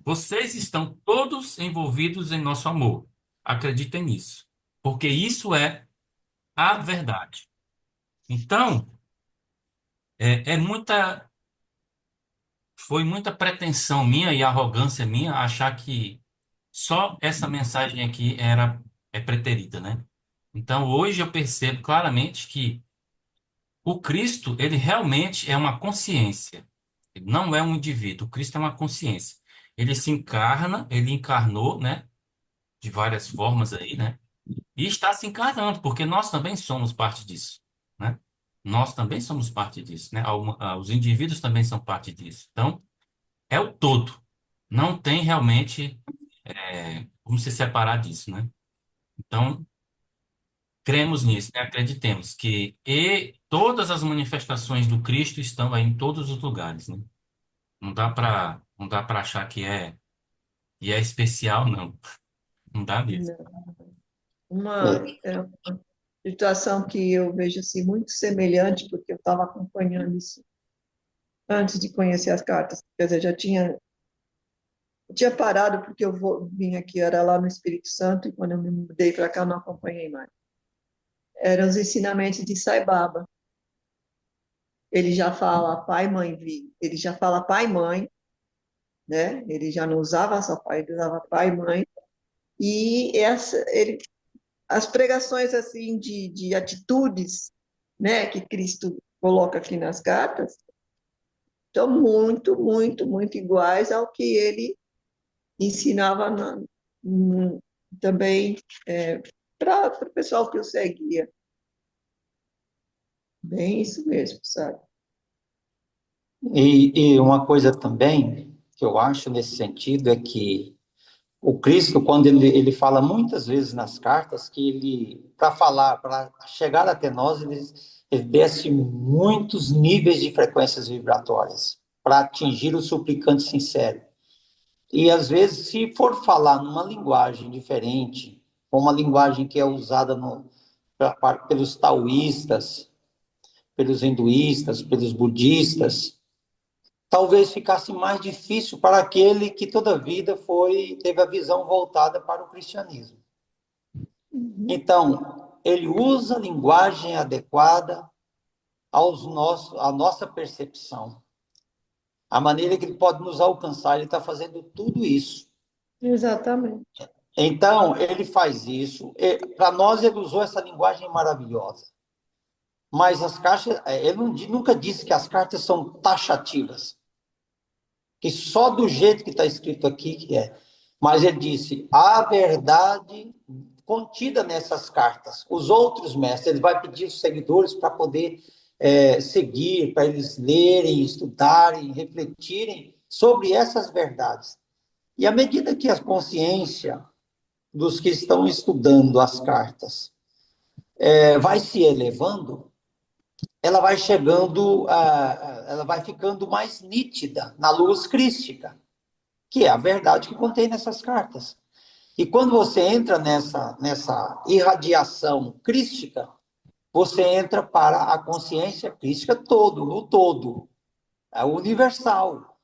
Vocês estão todos envolvidos em nosso amor. Acreditem nisso, porque isso é a verdade. Então, é muita, foi muita pretensão minha e arrogância minha achar que só essa mensagem aqui é preterida, né? Então, hoje eu percebo claramente que o Cristo, ele realmente é uma consciência. Ele não é um indivíduo. O Cristo é uma consciência. Ele se encarna, ele encarnou, né? De várias formas aí, né? E está se encarnando, porque nós também somos parte disso, né? Nós também somos parte disso, né? Os indivíduos também são parte disso. Então, é o todo. Não tem realmente como se separar disso, né? Então, cremos nisso, né? Acreditemos que todas as manifestações do Cristo estão aí em todos os lugares, né? Não dá para achar que é especial, não. Não dá mesmo. Uma situação que eu vejo assim, muito semelhante, porque eu estava acompanhando isso antes de conhecer as cartas, quer dizer, eu tinha parado porque vim aqui, era lá no Espírito Santo, e quando eu me mudei para cá, não acompanhei mais. Eram os ensinamentos de Sai Baba. Ele já fala pai, mãe, ele já fala pai, mãe, né? Ele já não usava só pai, ele usava pai, mãe. E as pregações assim de atitudes, né, que Cristo coloca aqui nas cartas, são muito, muito, muito iguais ao que ele ensinava também para o pessoal que o seguia. Bem isso mesmo, sabe? E uma coisa também que eu acho nesse sentido é que o Cristo, quando ele fala muitas vezes nas cartas, que ele, para chegar até nós, ele desce muitos níveis de frequências vibratórias para atingir o suplicante sincero. E às vezes, se for falar numa linguagem diferente, ou uma linguagem que é usada pelos taoístas, pelos hinduístas, pelos budistas, talvez ficasse mais difícil para aquele que toda a vida teve a visão voltada para o cristianismo. Então, ele usa a linguagem adequada à nossa percepção. A maneira que ele pode nos alcançar, ele está fazendo tudo isso. Exatamente. Então, ele faz isso. Para nós, ele usou essa linguagem maravilhosa. Mas as cartas, ele nunca disse que as cartas são taxativas. Que só do jeito que está escrito aqui que é. Mas ele disse, a verdade contida nessas cartas. Os outros mestres, ele vai pedir os seguidores para poder seguir, para eles lerem, estudarem, refletirem sobre essas verdades. E à medida que a consciência dos que estão estudando as cartas vai se elevando, ela vai ela vai ficando mais nítida na luz crística, que é a verdade que contém nessas cartas. E quando você entra nessa irradiação crística, você entra para a consciência crística no todo, é universal.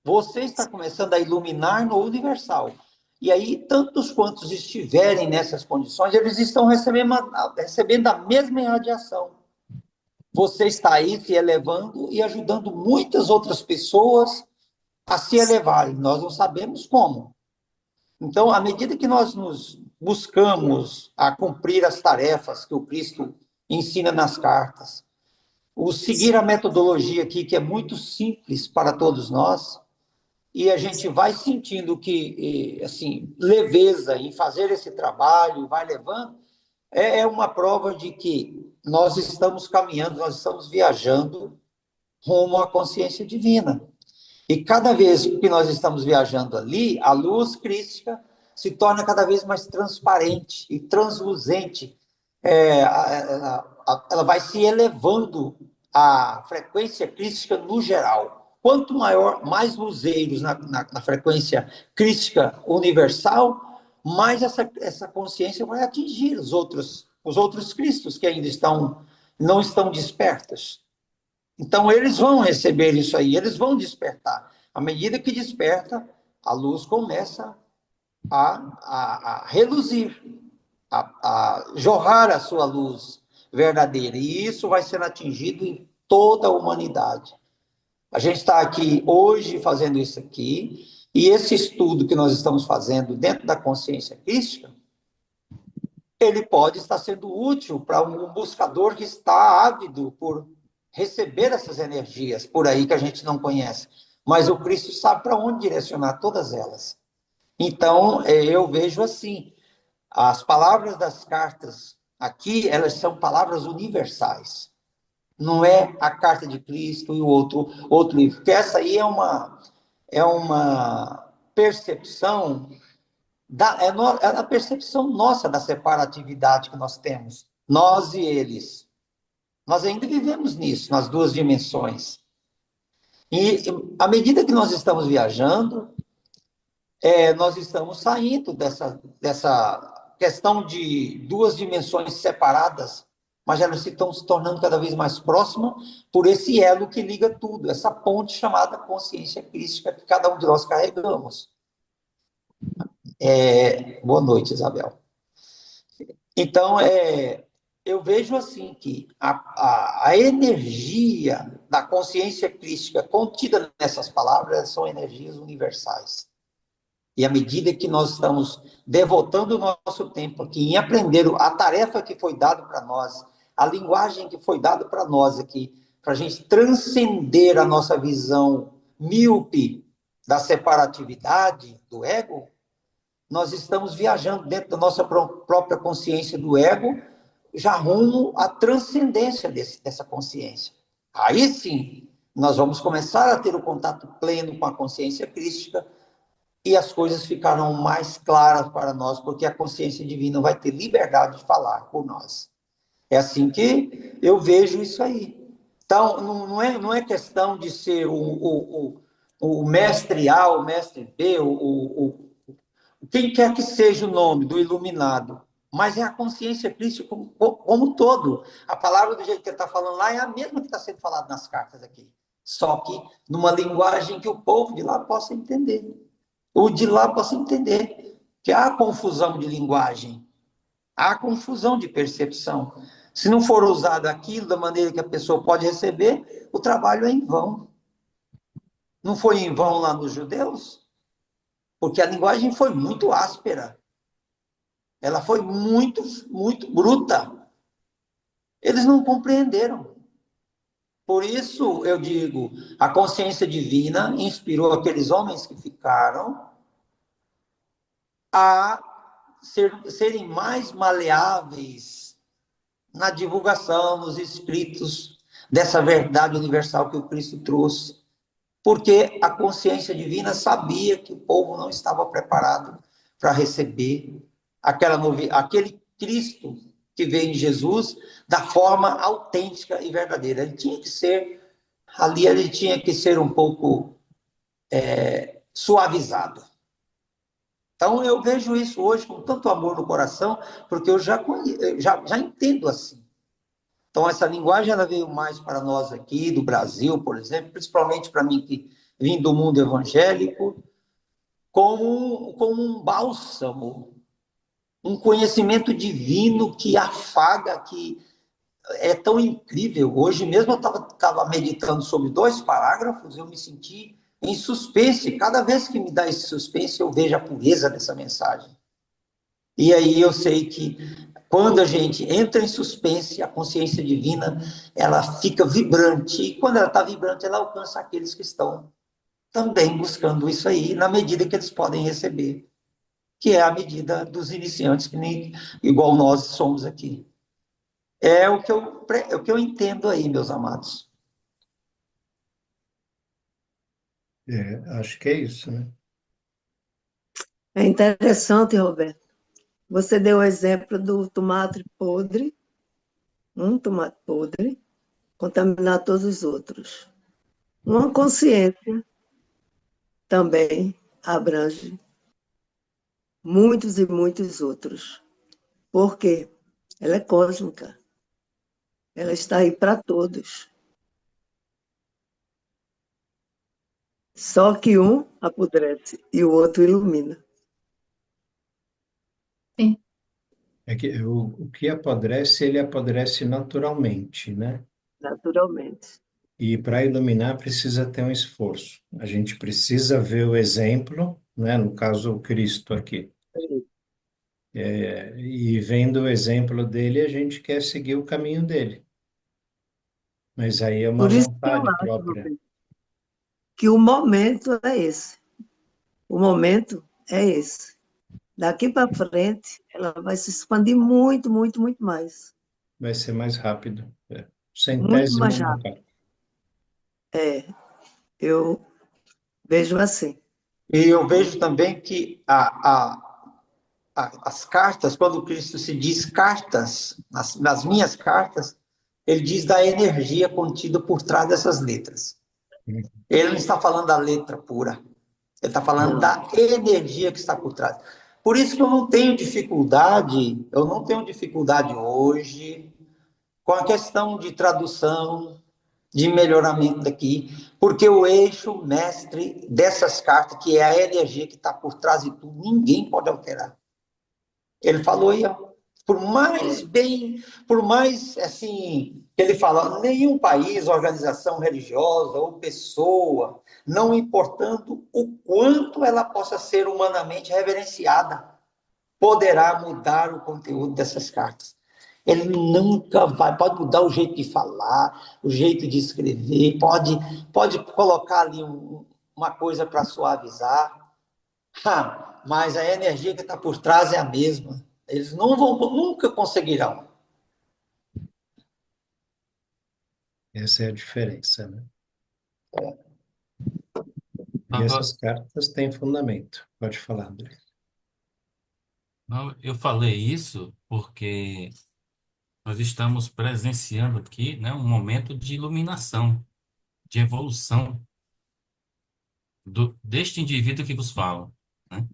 Você está começando a iluminar no universal. E aí, tantos quantos estiverem nessas condições, eles estão recebendo a mesma irradiação. Você está aí se elevando e ajudando muitas outras pessoas a se elevarem. Nós não sabemos como. Então, à medida que nós nos buscamos a cumprir as tarefas que o Cristo ensina nas cartas, o seguir a metodologia aqui, que é muito simples para todos nós, e a gente vai sentindo que, assim, leveza em fazer esse trabalho, vai levando, é uma prova de que nós estamos caminhando, nós estamos viajando rumo à consciência divina. E cada vez que nós estamos viajando ali, a luz crística se torna cada vez mais transparente e transluzente. Ela vai se elevando a frequência crística no geral. Quanto maior, mais luzeiros na frequência crística universal, mais essa consciência vai atingir os outros cristos que ainda não estão despertos. Então, eles vão receber isso aí, eles vão despertar. À medida que desperta, a luz começa a reluzir, a jorrar a sua luz verdadeira. E isso vai ser atingido em toda a humanidade. A gente está aqui hoje fazendo isso aqui, e esse estudo que nós estamos fazendo dentro da consciência crística, ele pode estar sendo útil para um buscador que está ávido por receber essas energias por aí que a gente não conhece. Mas o Cristo sabe para onde direcionar todas elas. Então, eu vejo assim, as palavras das cartas aqui, elas são palavras universais. Não é a carta de Cristo e o outro livro. Porque essa aí é uma percepção, é a percepção nossa da separatividade que nós temos. Nós e eles. Nós ainda vivemos nisso, nas duas dimensões. E à medida que nós estamos viajando, nós estamos saindo dessa questão de duas dimensões separadas, mas elas estão se tornando cada vez mais próximas por esse elo que liga tudo, essa ponte chamada consciência crística que cada um de nós carregamos. Boa noite, Isabel. Então, eu vejo assim que a energia da consciência crística contida nessas palavras são energias universais. E à medida que nós estamos devotando o nosso tempo aqui em aprender a tarefa que foi dada para nós, a linguagem que foi dada para nós aqui, para a gente transcender a nossa visão míope da separatividade, do ego, nós estamos viajando dentro da nossa própria consciência do ego, já rumo à transcendência dessa consciência. Aí sim, nós vamos começar a ter o contato pleno com a consciência crística e as coisas ficarão mais claras para nós, porque a consciência divina vai ter liberdade de falar por nós. É assim que eu vejo isso aí. Então, não é questão de ser o mestre A, o mestre B, quem quer que seja o nome do iluminado, mas é a consciência crística como um todo. A palavra do jeito que ele está falando lá é a mesma que está sendo falada nas cartas aqui, só que numa linguagem que o povo de lá possa entender. O de lá possa entender que há confusão de linguagem, há confusão de percepção. Se não for usado aquilo da maneira que a pessoa pode receber, o trabalho é em vão. Não foi em vão lá nos judeus? Porque a linguagem foi muito áspera. Ela foi muito, muito bruta. Eles não compreenderam. Por isso, eu digo, a consciência divina inspirou aqueles homens que ficaram a serem mais maleáveis na divulgação, nos escritos dessa verdade universal que o Cristo trouxe. Porque a consciência divina sabia que o povo não estava preparado para receber aquele Cristo que veio em Jesus da forma autêntica e verdadeira. Ele tinha que ser um pouco suavizado. Então, eu vejo isso hoje com tanto amor no coração, porque eu já entendo assim. Então, essa linguagem ela veio mais para nós aqui, do Brasil, por exemplo, principalmente para mim que vim do mundo evangélico, como um bálsamo, um conhecimento divino que afaga, que é tão incrível. Hoje mesmo eu estava meditando sobre 2 parágrafos, eu me senti em suspense. Cada vez que me dá esse suspense, eu vejo a pureza dessa mensagem. E aí eu sei que quando a gente entra em suspense, a consciência divina, ela fica vibrante. E quando ela está vibrante, ela alcança aqueles que estão também buscando isso aí, na medida que eles podem receber, que é a medida dos iniciantes, que nem igual nós somos aqui. É o que eu entendo aí, meus amados. Acho que é isso, né? É interessante, Roberto. Você deu o exemplo do tomate podre, um tomate podre, contaminar todos os outros. Uma consciência também abrange muitos e muitos outros. Por quê? Ela é cósmica, ela está aí para todos. Só que um apodrece e o outro ilumina, Sim, É que o que apodrece, ele apodrece naturalmente, né? naturalmente. E para iluminar precisa ter um esforço. A gente precisa ver o exemplo, né? No caso, o Cristo aqui. E vendo o exemplo dele, a gente quer seguir o caminho dele. Mas aí é uma Por isso que eu vontade acho, própria. Roberto, que o momento é esse. O momento é esse. Daqui para frente, ela vai se expandir muito, muito, muito mais. Vai ser mais rápido. É. Muito Centésimo mais uma rápido. carta. É, eu vejo assim. E eu vejo também que as cartas, quando Cristo se diz cartas, nas minhas cartas, ele diz da energia contida por trás dessas letras. Ele não está falando da letra pura, ele está falando Não. da energia que está por trás. Por isso que eu não tenho dificuldade hoje com a questão de tradução, de melhoramento daqui, porque o eixo mestre dessas cartas, que é a energia que está por trás de tudo, ninguém pode alterar. Ele falou aí, ó, por mais assim, que ele fala, nenhum país, organização religiosa ou pessoa, não importando o quanto ela possa ser humanamente reverenciada, poderá mudar o conteúdo dessas cartas. Ele nunca vai, pode mudar o jeito de falar, o jeito de escrever, pode colocar ali uma coisa para suavizar, mas a energia que está por trás é a mesma. Eles nunca conseguirão. Essa é a diferença, né? E Tava- essas cartas têm fundamento. Pode falar, André. não, eu falei isso porque nós estamos presenciando aqui, né, um momento de iluminação, de evolução deste indivíduo que vos falo, né?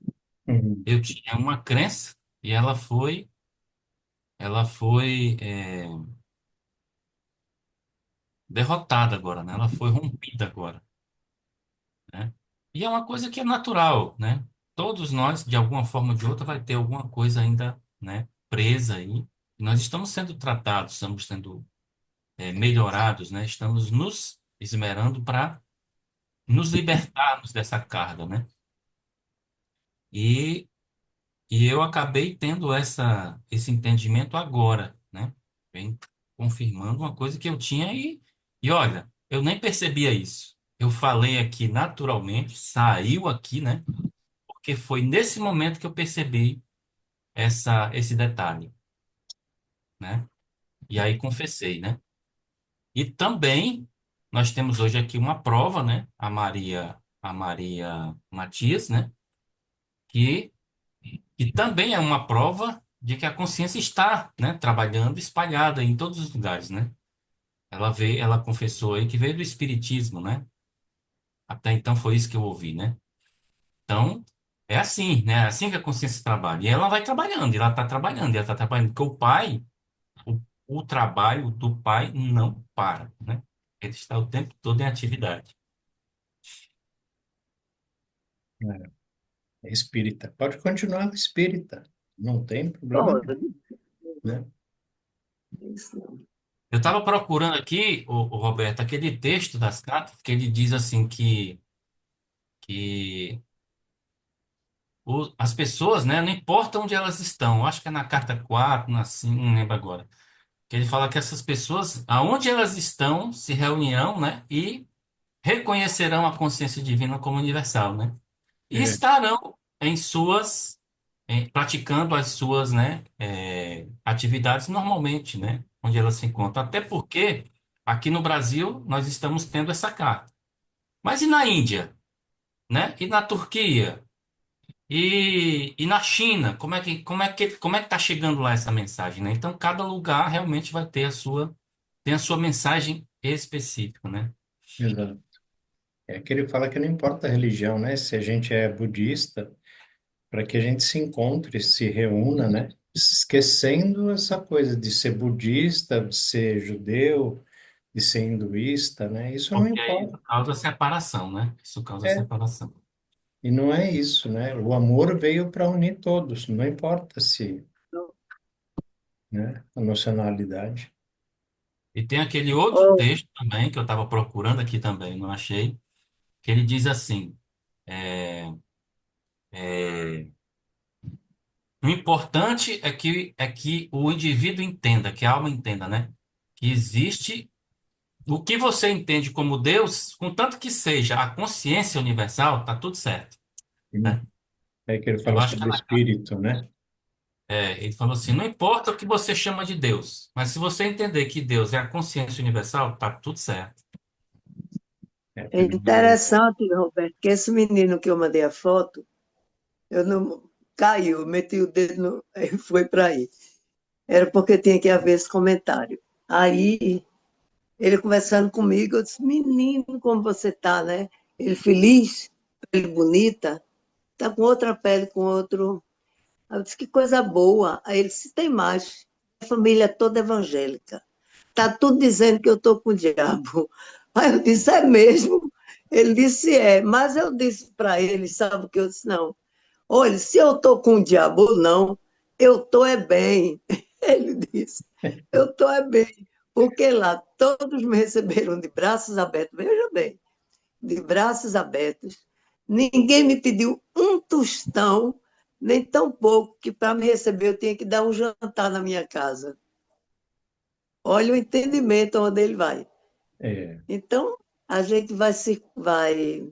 Uhum. Eu tinha uma crença e ela foi derrotada agora, né? Ela foi rompida agora, né? E é uma coisa que é natural, né? Todos nós, de alguma forma ou de outra, vai ter alguma coisa ainda, né, presa aí. E nós estamos sendo tratados, estamos sendo melhorados, né? Estamos nos esmerando para nos libertarmos dessa carga, né? E, e eu acabei tendo esse entendimento agora, né? Vem confirmando uma coisa que eu tinha e olha, eu nem percebia isso. Eu falei aqui naturalmente, saiu aqui, né? Porque foi nesse momento que eu percebi esse detalhe, né? E aí confessei, né? E também nós temos hoje aqui uma prova, né? A Maria Matias, né? Que, que também é uma prova de que a consciência está, né? Trabalhando espalhada em todos os lugares, né? Ela confessou aí que veio do espiritismo, né? Até então foi isso que eu ouvi, né? Então, é assim, né? É assim que a consciência trabalha. E ela vai trabalhando, e ela está trabalhando, e ela está trabalhando, porque o, o trabalho do pai não para, né? Ele está o tempo todo em atividade. É espírita. Pode continuar espírita. Não tem problema nenhum, Pode. né? Isso não. Eu estava procurando aqui, o Roberto, aquele texto das cartas que ele diz assim que as pessoas, né, não importa onde elas estão, eu acho que é na carta 4, na 5, não lembro agora, que ele fala que essas pessoas, aonde elas estão, se reunirão, né, e reconhecerão a consciência divina como universal, né, e É, estarão praticando as suas, né, atividades normalmente, né, onde elas se encontram. Até porque aqui no Brasil nós estamos tendo essa carta. Mas e na Índia? né? E na Turquia? E na China? Como é que tá chegando lá essa mensagem, né? Então, cada lugar realmente vai ter tem a sua mensagem específica, né? Exato. É que ele fala que não importa a religião, né? Se a gente é budista, para que a gente se encontre, se reúna, né? Esquecendo essa coisa de ser budista, de ser judeu, de ser hinduísta, né? Isso não Porque aí importa. isso causa separação, né? Isso causa É, separação. e não é isso, né? O amor veio para unir todos, não importa se, né, a nacionalidade. E tem aquele outro Oh, texto também, que eu estava procurando aqui também, não achei, que ele diz assim: é, é, o importante é que o indivíduo entenda, que a alma entenda, né? Que existe o que você entende como Deus, contanto que seja a consciência universal, tá tudo certo, Sim. né? É que ele Eu fala acho que sobre o espírito, né? ele falou assim: não importa o que você chama de Deus, mas se você entender que Deus é a consciência universal, tá tudo certo. É que é ele diz, interessante, Roberto, que esse menino que eu mandei a foto, eu não caiu, meti o dedo no, e foi para aí. Era porque tinha que haver esse comentário. Aí, ele conversando comigo, eu disse, menino, como você tá, né? Ele feliz, pele bonita, tá com outra pele, com outro. Aí eu disse, que coisa boa. Aí ele disse, tem mais. A família é toda evangélica. Tá tudo dizendo que eu estou com o diabo. Aí eu disse, é mesmo? Ele disse, é. Mas eu disse para ele, sabe o que eu disse? Não. Olha, se eu estou com o diabo ou não, eu estou é bem. Ele disse, eu estou é bem. Porque lá todos me receberam de braços abertos. Veja bem, de braços abertos. Ninguém me pediu um tostão, nem tão pouco, que para me receber eu tinha que dar um jantar na minha casa. Olha o entendimento onde ele vai. é, Então, a gente vai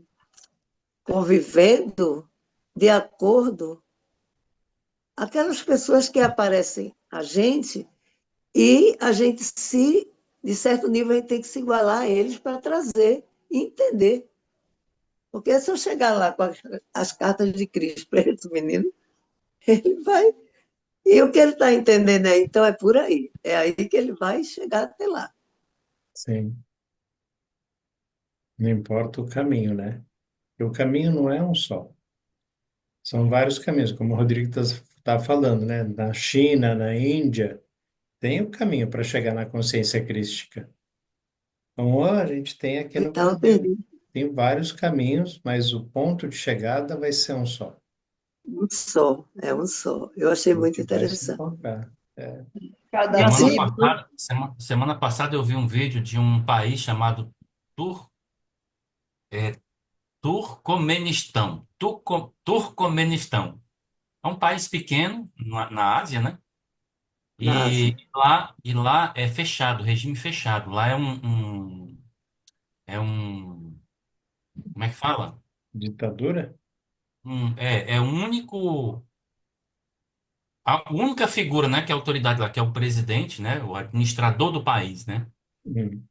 convivendo de acordo aquelas pessoas que aparecem a gente e a gente se, de certo nível, a gente tem que se igualar a eles para trazer e entender. Porque se eu chegar lá com as cartas de Cristo para esse menino, ele vai. E o que ele está entendendo aí, então, é por aí. É aí que ele vai chegar até lá. sim, não importa o caminho, né? E o caminho não é um só. São vários caminhos, como o Rodrigo está falando, né? Na China, na Índia, tem o caminho para chegar na consciência crística. Então, ó, a gente tem aqui no Então, eu Brasil. entendi. Tem vários caminhos, mas o ponto de chegada vai ser um só. Um só, é um só. Eu achei A muito gente vai se interessante. encontrar. É. Cada Semana Assim, tribo, passada, semana passada eu vi um vídeo de um país chamado Tur, é, Turcomenistão. Turcomenistão. É um país pequeno na Ásia, né? na E Ásia. lá é fechado, regime fechado. Lá é um, como é que fala? Ditadura? É o único, a única figura, né, que é a autoridade lá, que é o presidente, né, o administrador do país, né? Hum,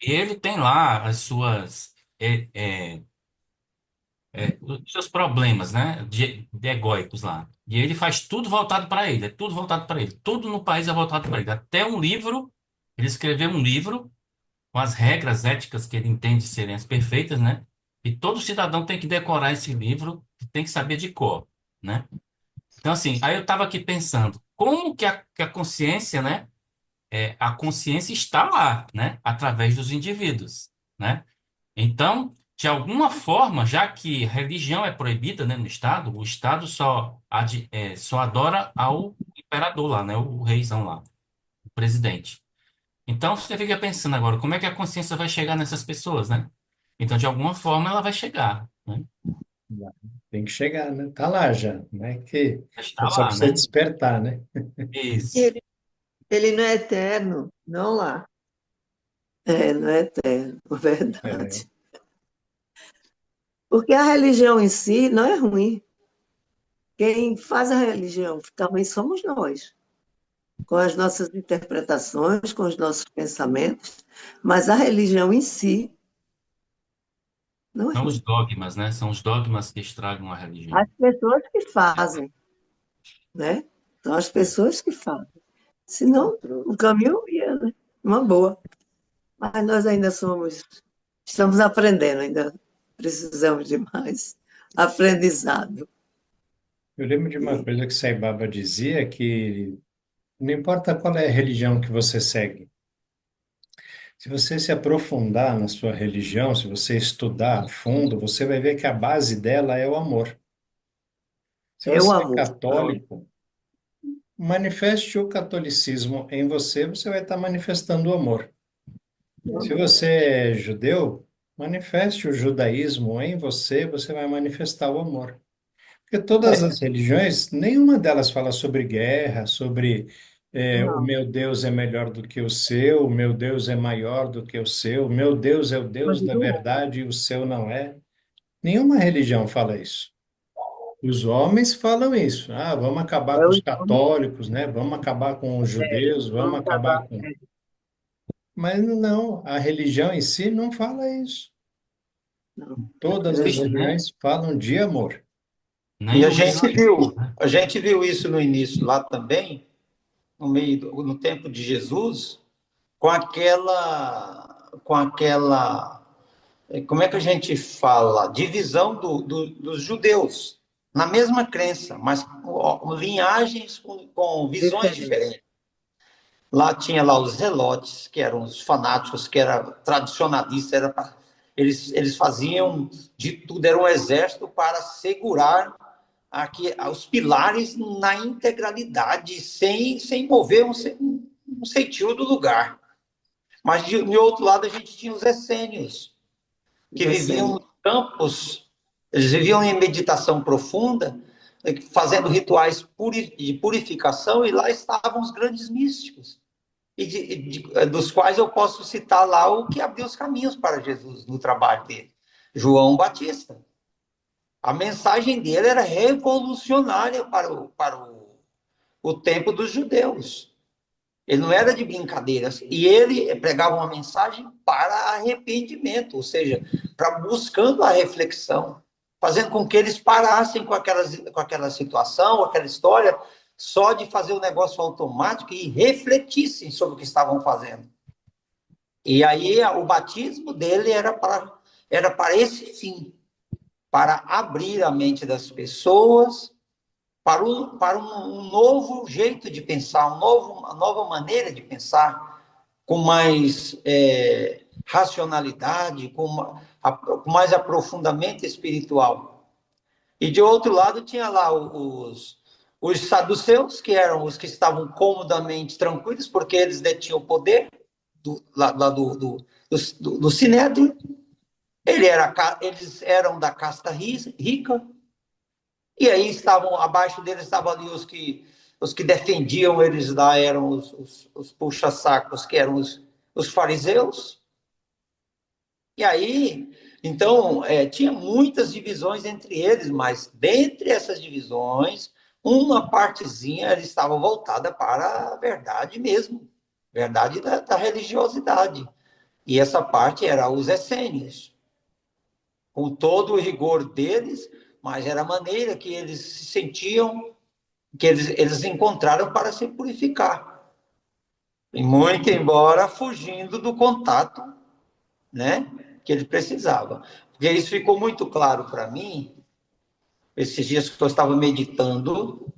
E ele tem lá as suas, os seus problemas, né, de egóicos lá. E ele faz tudo voltado para ele, é tudo voltado para ele. Tudo no país é voltado para ele. Até um livro, ele escreveu um livro com as regras éticas que ele entende serem as perfeitas, né? E todo cidadão tem que decorar esse livro, tem que saber de cor, né? Então, assim, aí eu estava aqui pensando, como que a consciência, né? A consciência está lá, né? Através dos indivíduos, né? Então, de alguma forma, já que religião é proibida, né, no Estado, o Estado só adora ao imperador lá, né? O reizão lá, o presidente. Então, você fica pensando agora, como é que a consciência vai chegar nessas pessoas, né? Então, de alguma forma, ela vai chegar, né? vai. Tem que chegar, né? Tá lá já, né? Que Está só lá, precisa né? despertar, né? Isso. ele não é eterno, não lá. É, não é eterno, É, verdade. Porque a religião em si não é ruim. Quem faz a religião ficar ruim somos nós, com as nossas interpretações, com os nossos pensamentos, mas a religião em si Não é? São os dogmas, né? São os dogmas que estragam a religião. As pessoas que fazem, né? São as pessoas que fazem. Senão, o caminho ia, né? Uma boa. Mas nós ainda estamos aprendendo, ainda precisamos de mais aprendizado. Eu lembro de uma E coisa que Sai Baba dizia, que não importa qual é a religião que você segue, se você se aprofundar na sua religião, se você estudar a fundo, você vai ver que a base dela é o amor. Se é o você é amor. católico, manifeste o catolicismo em você, você vai estar manifestando o amor. Se você é judeu, manifeste o judaísmo em você, você vai manifestar o amor. Porque todas as religiões, nenhuma delas fala sobre guerra, sobre o Não, meu Deus é melhor do que o seu, o meu Deus é maior do que o seu, o meu Deus é o Deus coisa da do outro. verdade e o seu não é. Nenhuma religião fala isso. Os homens falam isso. Ah, vamos acabar É com o os nome, católicos, né? Vamos acabar com os judeus, vamos vamos acabar. acabar com. Mas não, a religião em si não fala isso. Não, Todas as Triste, né? religiões falam de amor. E Nem o islamismo. a gente viu isso no início lá também, no tempo de Jesus, com aquela, como é que a gente fala? Divisão dos judeus, na mesma crença, mas com linhagens com visões Diferente. diferentes. Lá tinha lá os zelotes, que eram os fanáticos, que eram tradicionalistas, eles faziam de tudo, era um exército para segurar aqui os pilares na integralidade, sem mover um centímetro do lugar. Mas, de outro lado, a gente tinha os essênios, que viviam Descendo. nos campos, eles viviam em meditação profunda, fazendo rituais de purificação, e lá estavam os grandes místicos, dos quais eu posso citar lá o que abriu os caminhos para Jesus no trabalho dele, João Batista. A mensagem dele era revolucionária o tempo dos judeus. Ele não era de brincadeiras. E ele pregava uma mensagem para arrependimento, ou seja, para buscando a reflexão, fazendo com que eles parassem com aquela situação, aquela história, só de fazer o negócio automático e refletissem sobre o que estavam fazendo. E aí o batismo dele era para esse fim, para abrir a mente das pessoas para um novo jeito de pensar, uma nova maneira de pensar, com mais racionalidade, com mais aprofundamento espiritual. E de outro lado tinha lá os saduceus, que eram os que estavam comodamente tranquilos, porque eles detinham o poder do Sinédrio. Eles eram da casta rica, e aí abaixo deles estavam ali os que defendiam eles lá, eram os puxa-sacos, que eram os fariseus. E aí, então, tinha muitas divisões entre eles, mas dentre essas divisões, uma partezinha estava voltada para a verdade mesmo, verdade da religiosidade. E essa parte era os essênios, com todo o rigor deles, mas era a maneira que eles se sentiam, que eles encontraram para se purificar. E muito embora fugindo do contato, né, que ele precisava. Porque isso ficou muito claro para mim, esses dias que eu estava meditando,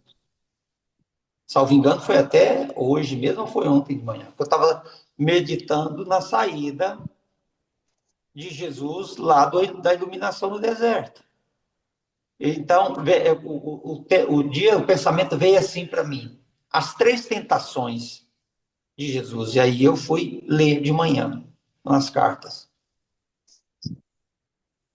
salvo engano, foi até hoje mesmo, ou foi ontem de manhã, eu estava meditando na saída de Jesus lá da iluminação no deserto. Então, o pensamento veio assim para mim. As 3 tentações de Jesus. E aí eu fui ler de manhã nas cartas.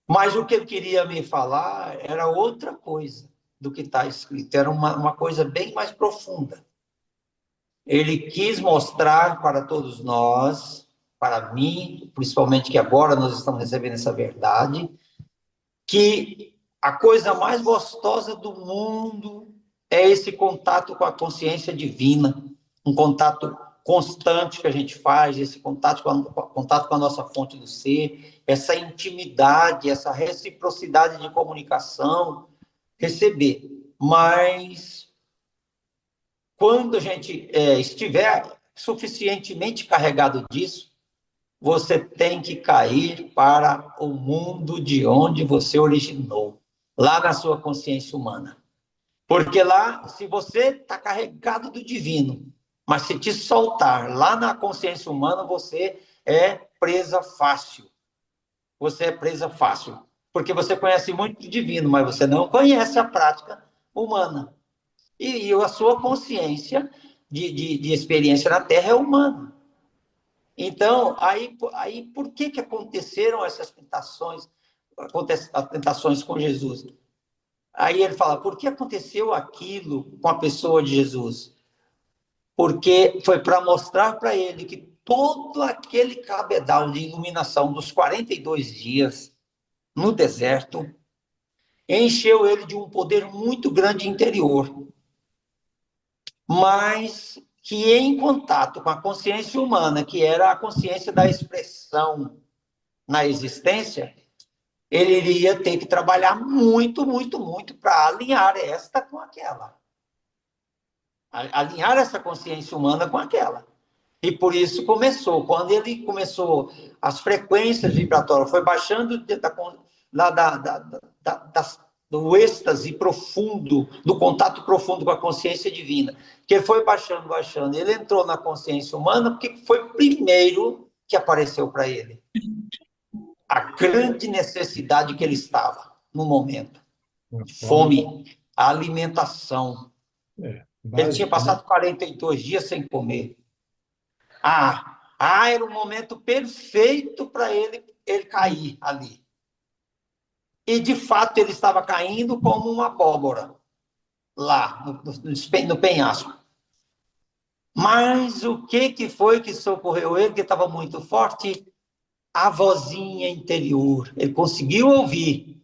Mas o que ele queria me falar era outra coisa do que está escrito. Era uma coisa bem mais profunda. Ele quis mostrar para todos nós, para mim, principalmente que agora nós estamos recebendo essa verdade, que a coisa mais gostosa do mundo é esse contato com a consciência divina, um contato constante que a gente faz, esse contato com a nossa fonte do ser, essa intimidade, essa reciprocidade de comunicação, receber. Mas quando a gente estiver suficientemente carregado disso, você tem que cair para o mundo de onde você originou, lá na sua consciência humana. Porque lá, se você está carregado do divino, mas se te soltar lá na consciência humana, você é presa fácil. Você é presa fácil. Porque você conhece muito do divino, mas você não conhece a prática humana. E a sua consciência de experiência na Terra é humana. Então, aí por que aconteceram essas tentações, as tentações com Jesus? Aí ele fala, por que aconteceu aquilo com a pessoa de Jesus? Porque foi para mostrar para ele que todo aquele cabedal de iluminação dos 42 dias no deserto encheu ele de um poder muito grande interior, mas que em contato com a consciência humana, que era a consciência da expressão na existência, ele iria ter que trabalhar muito, muito, muito para alinhar esta com aquela. Alinhar essa consciência humana com aquela. E por isso quando ele começou, as frequências vibratórias, foi baixando do êxtase profundo, do contato profundo com a consciência divina, que ele foi baixando, ele entrou na consciência humana, porque foi o primeiro que apareceu para ele. A grande necessidade que ele estava no momento. Fome, a alimentação. Ele tinha passado 42 dias sem comer. Era o momento perfeito para ele cair ali. E, de fato, ele estava caindo como uma abóbora, lá, no penhasco. Mas o que foi que socorreu ele, que estava muito forte? A vozinha interior. Ele conseguiu ouvir.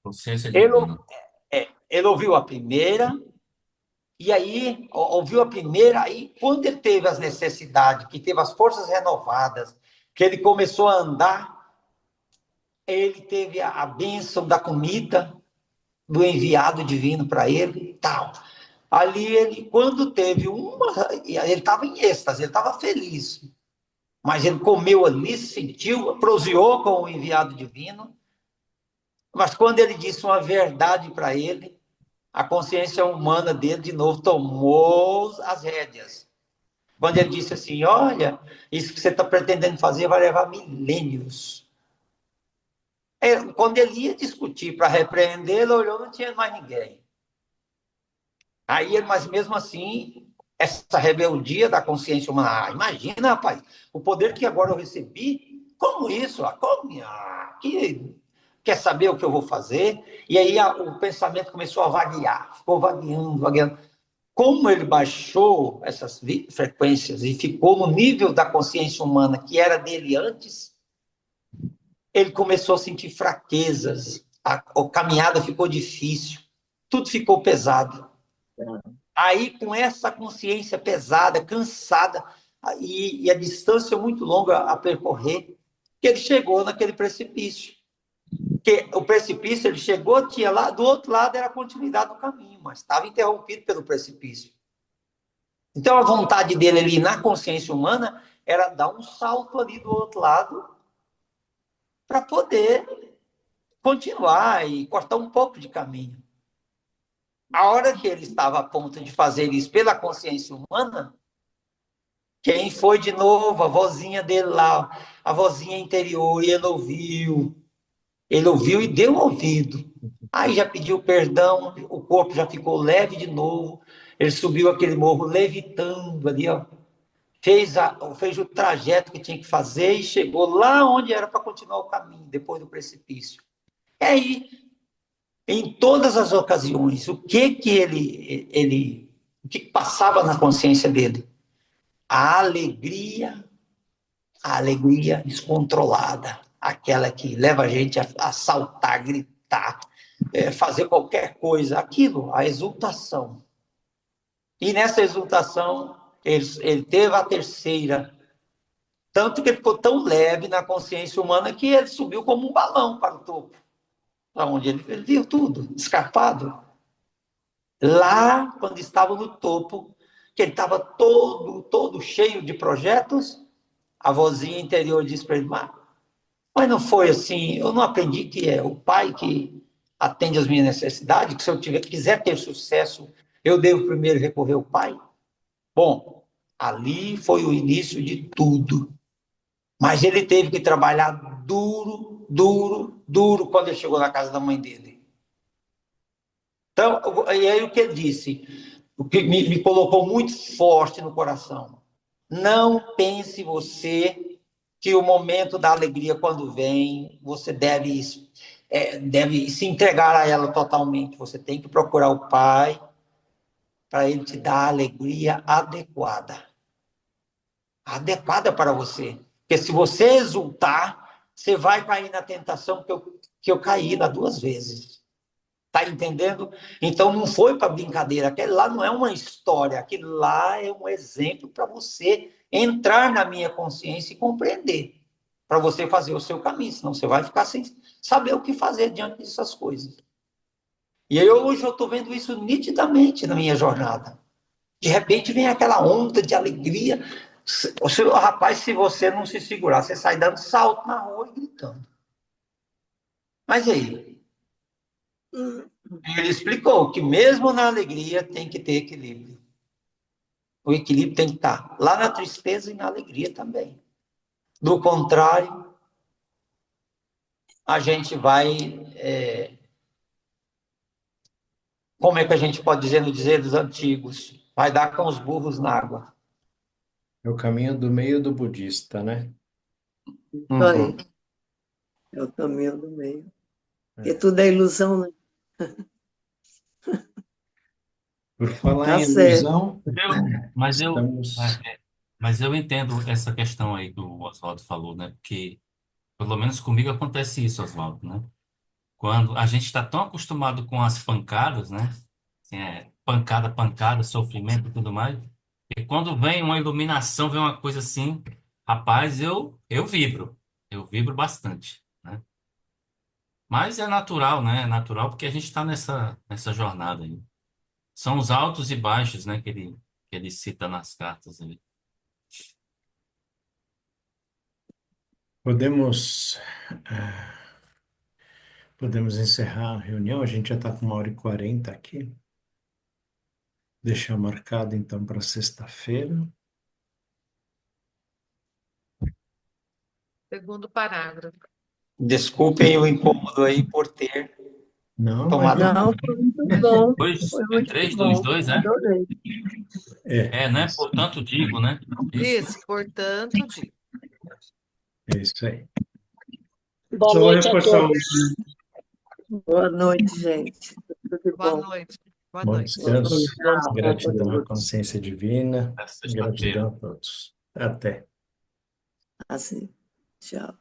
Consciência divina. Ele ouviu a primeira, e aí, ouviu a primeira, aí, quando ele teve as necessidades, que teve as forças renovadas, que ele começou a andar, ele teve a bênção da comida, do enviado divino para ele, tal. Ali, quando teve ele estava em êxtase, ele estava feliz, mas ele comeu ali, sentiu, proseou com o enviado divino, mas quando ele disse uma verdade para ele, a consciência humana dele, de novo, tomou as rédeas. Quando ele disse assim, olha, isso que você está pretendendo fazer vai levar milênios. Quando ele ia discutir para repreender, ele olhou, não tinha mais ninguém. Mas mesmo assim, essa rebeldia da consciência humana, imagina, rapaz, o poder que agora eu recebi, como isso? Quer saber o que eu vou fazer? E aí o pensamento começou a vaguear, ficou vagueando. Como ele baixou essas frequências e ficou no nível da consciência humana que era dele antes, ele começou a sentir fraquezas, a caminhada ficou difícil, tudo ficou pesado. Aí, com essa consciência pesada, cansada, e a distância muito longa a percorrer, que ele chegou naquele precipício. Porque o precipício, ele chegou, tinha lá, do outro lado era a continuidade do caminho, mas estava interrompido pelo precipício. Então, a vontade dele ali na consciência humana era dar um salto ali do outro lado para poder continuar e cortar um pouco de caminho. A hora que ele estava a ponto de fazer isso pela consciência humana, quem foi de novo? A vozinha dele lá, a vozinha interior, e ele ouviu e deu ouvido. Aí já pediu perdão, o corpo já ficou leve de novo, ele subiu aquele morro levitando ali, ó. Fez o trajeto que tinha que fazer e chegou lá onde era para continuar o caminho, depois do precipício. E aí, em todas as ocasiões, o que passava na consciência dele? A alegria descontrolada, aquela que leva a gente a saltar, gritar, fazer qualquer coisa, aquilo, a exultação. E nessa exultação, Ele teve a terceira. Tanto que ele ficou tão leve na consciência humana que ele subiu como um balão para o topo, para onde ele viu tudo, escapado. Lá, quando estava no topo, que ele estava todo cheio de projetos, a vozinha interior disse para ele, mas não foi assim, eu não aprendi que é o pai que atende às minhas necessidades, que se eu quiser ter sucesso, eu devo primeiro recorrer ao pai? Bom, ali foi o início de tudo. Mas ele teve que trabalhar duro, quando ele chegou na casa da mãe dele. Então, e aí o que ele disse, o que me colocou muito forte no coração. Não pense você que o momento da alegria, quando vem, você deve se entregar a ela totalmente. Você tem que procurar o Pai para ele te dar a alegria adequada. Adequada para você. Porque se você exultar, você vai cair na tentação que eu caí lá 2 vezes. Tá entendendo? Então não foi para brincadeira. Aquele lá não é uma história. Aquilo lá é um exemplo para você entrar na minha consciência e compreender. Para você fazer o seu caminho. Senão você vai ficar sem saber o que fazer diante dessas coisas. E aí hoje eu estou vendo isso nitidamente na minha jornada. De repente vem aquela onda de alegria. Rapaz, se você não se segurar, você sai dando salto na rua e gritando. Mas aí, ele explicou que mesmo na alegria tem que ter equilíbrio. O equilíbrio tem que estar lá na tristeza e na alegria também. Do contrário, a gente vai... como é que a gente pode dizer no dizer dos antigos? Vai dar com os burros na água. É o caminho do meio do budista, né? Isso aí. É o caminho do meio. Porque tudo é ilusão, né? Por falar Tá em certo. ilusão, Mas eu, estamos... mas eu entendo essa questão aí que o Oswaldo falou, né? Porque, pelo menos comigo acontece isso, Oswaldo, né? Quando a gente está tão acostumado com as pancadas, né? Assim, pancada, pancada, sofrimento e tudo mais. E quando vem uma iluminação, vem uma coisa assim, rapaz, eu vibro. Eu vibro bastante, né? Mas é natural, né? É natural porque a gente está nessa jornada aí. São os altos e baixos, né? Que ele cita nas cartas aí. Podemos encerrar a reunião, a gente já está com 1h40 aqui. Deixar marcado, então, para sexta-feira. Segundo parágrafo. Desculpem o incômodo aí por ter Não, tomado... imagina. Não, foi muito bom. Foi É muito 3, 2, bom. 2, é? Adorei. Né? Isso, Portanto, digo, né? Isso. Isso, portanto, digo. é isso aí. Boa Só vou noite a reforçar todos. Boa noite, gente. Tudo de Boa bom. noite. Boa Bom noite. Boa noite. descanso, Tchau para gratidão à todos. consciência divina, Até sexta-feira. gratidão a todos. Até. Assim, tchau.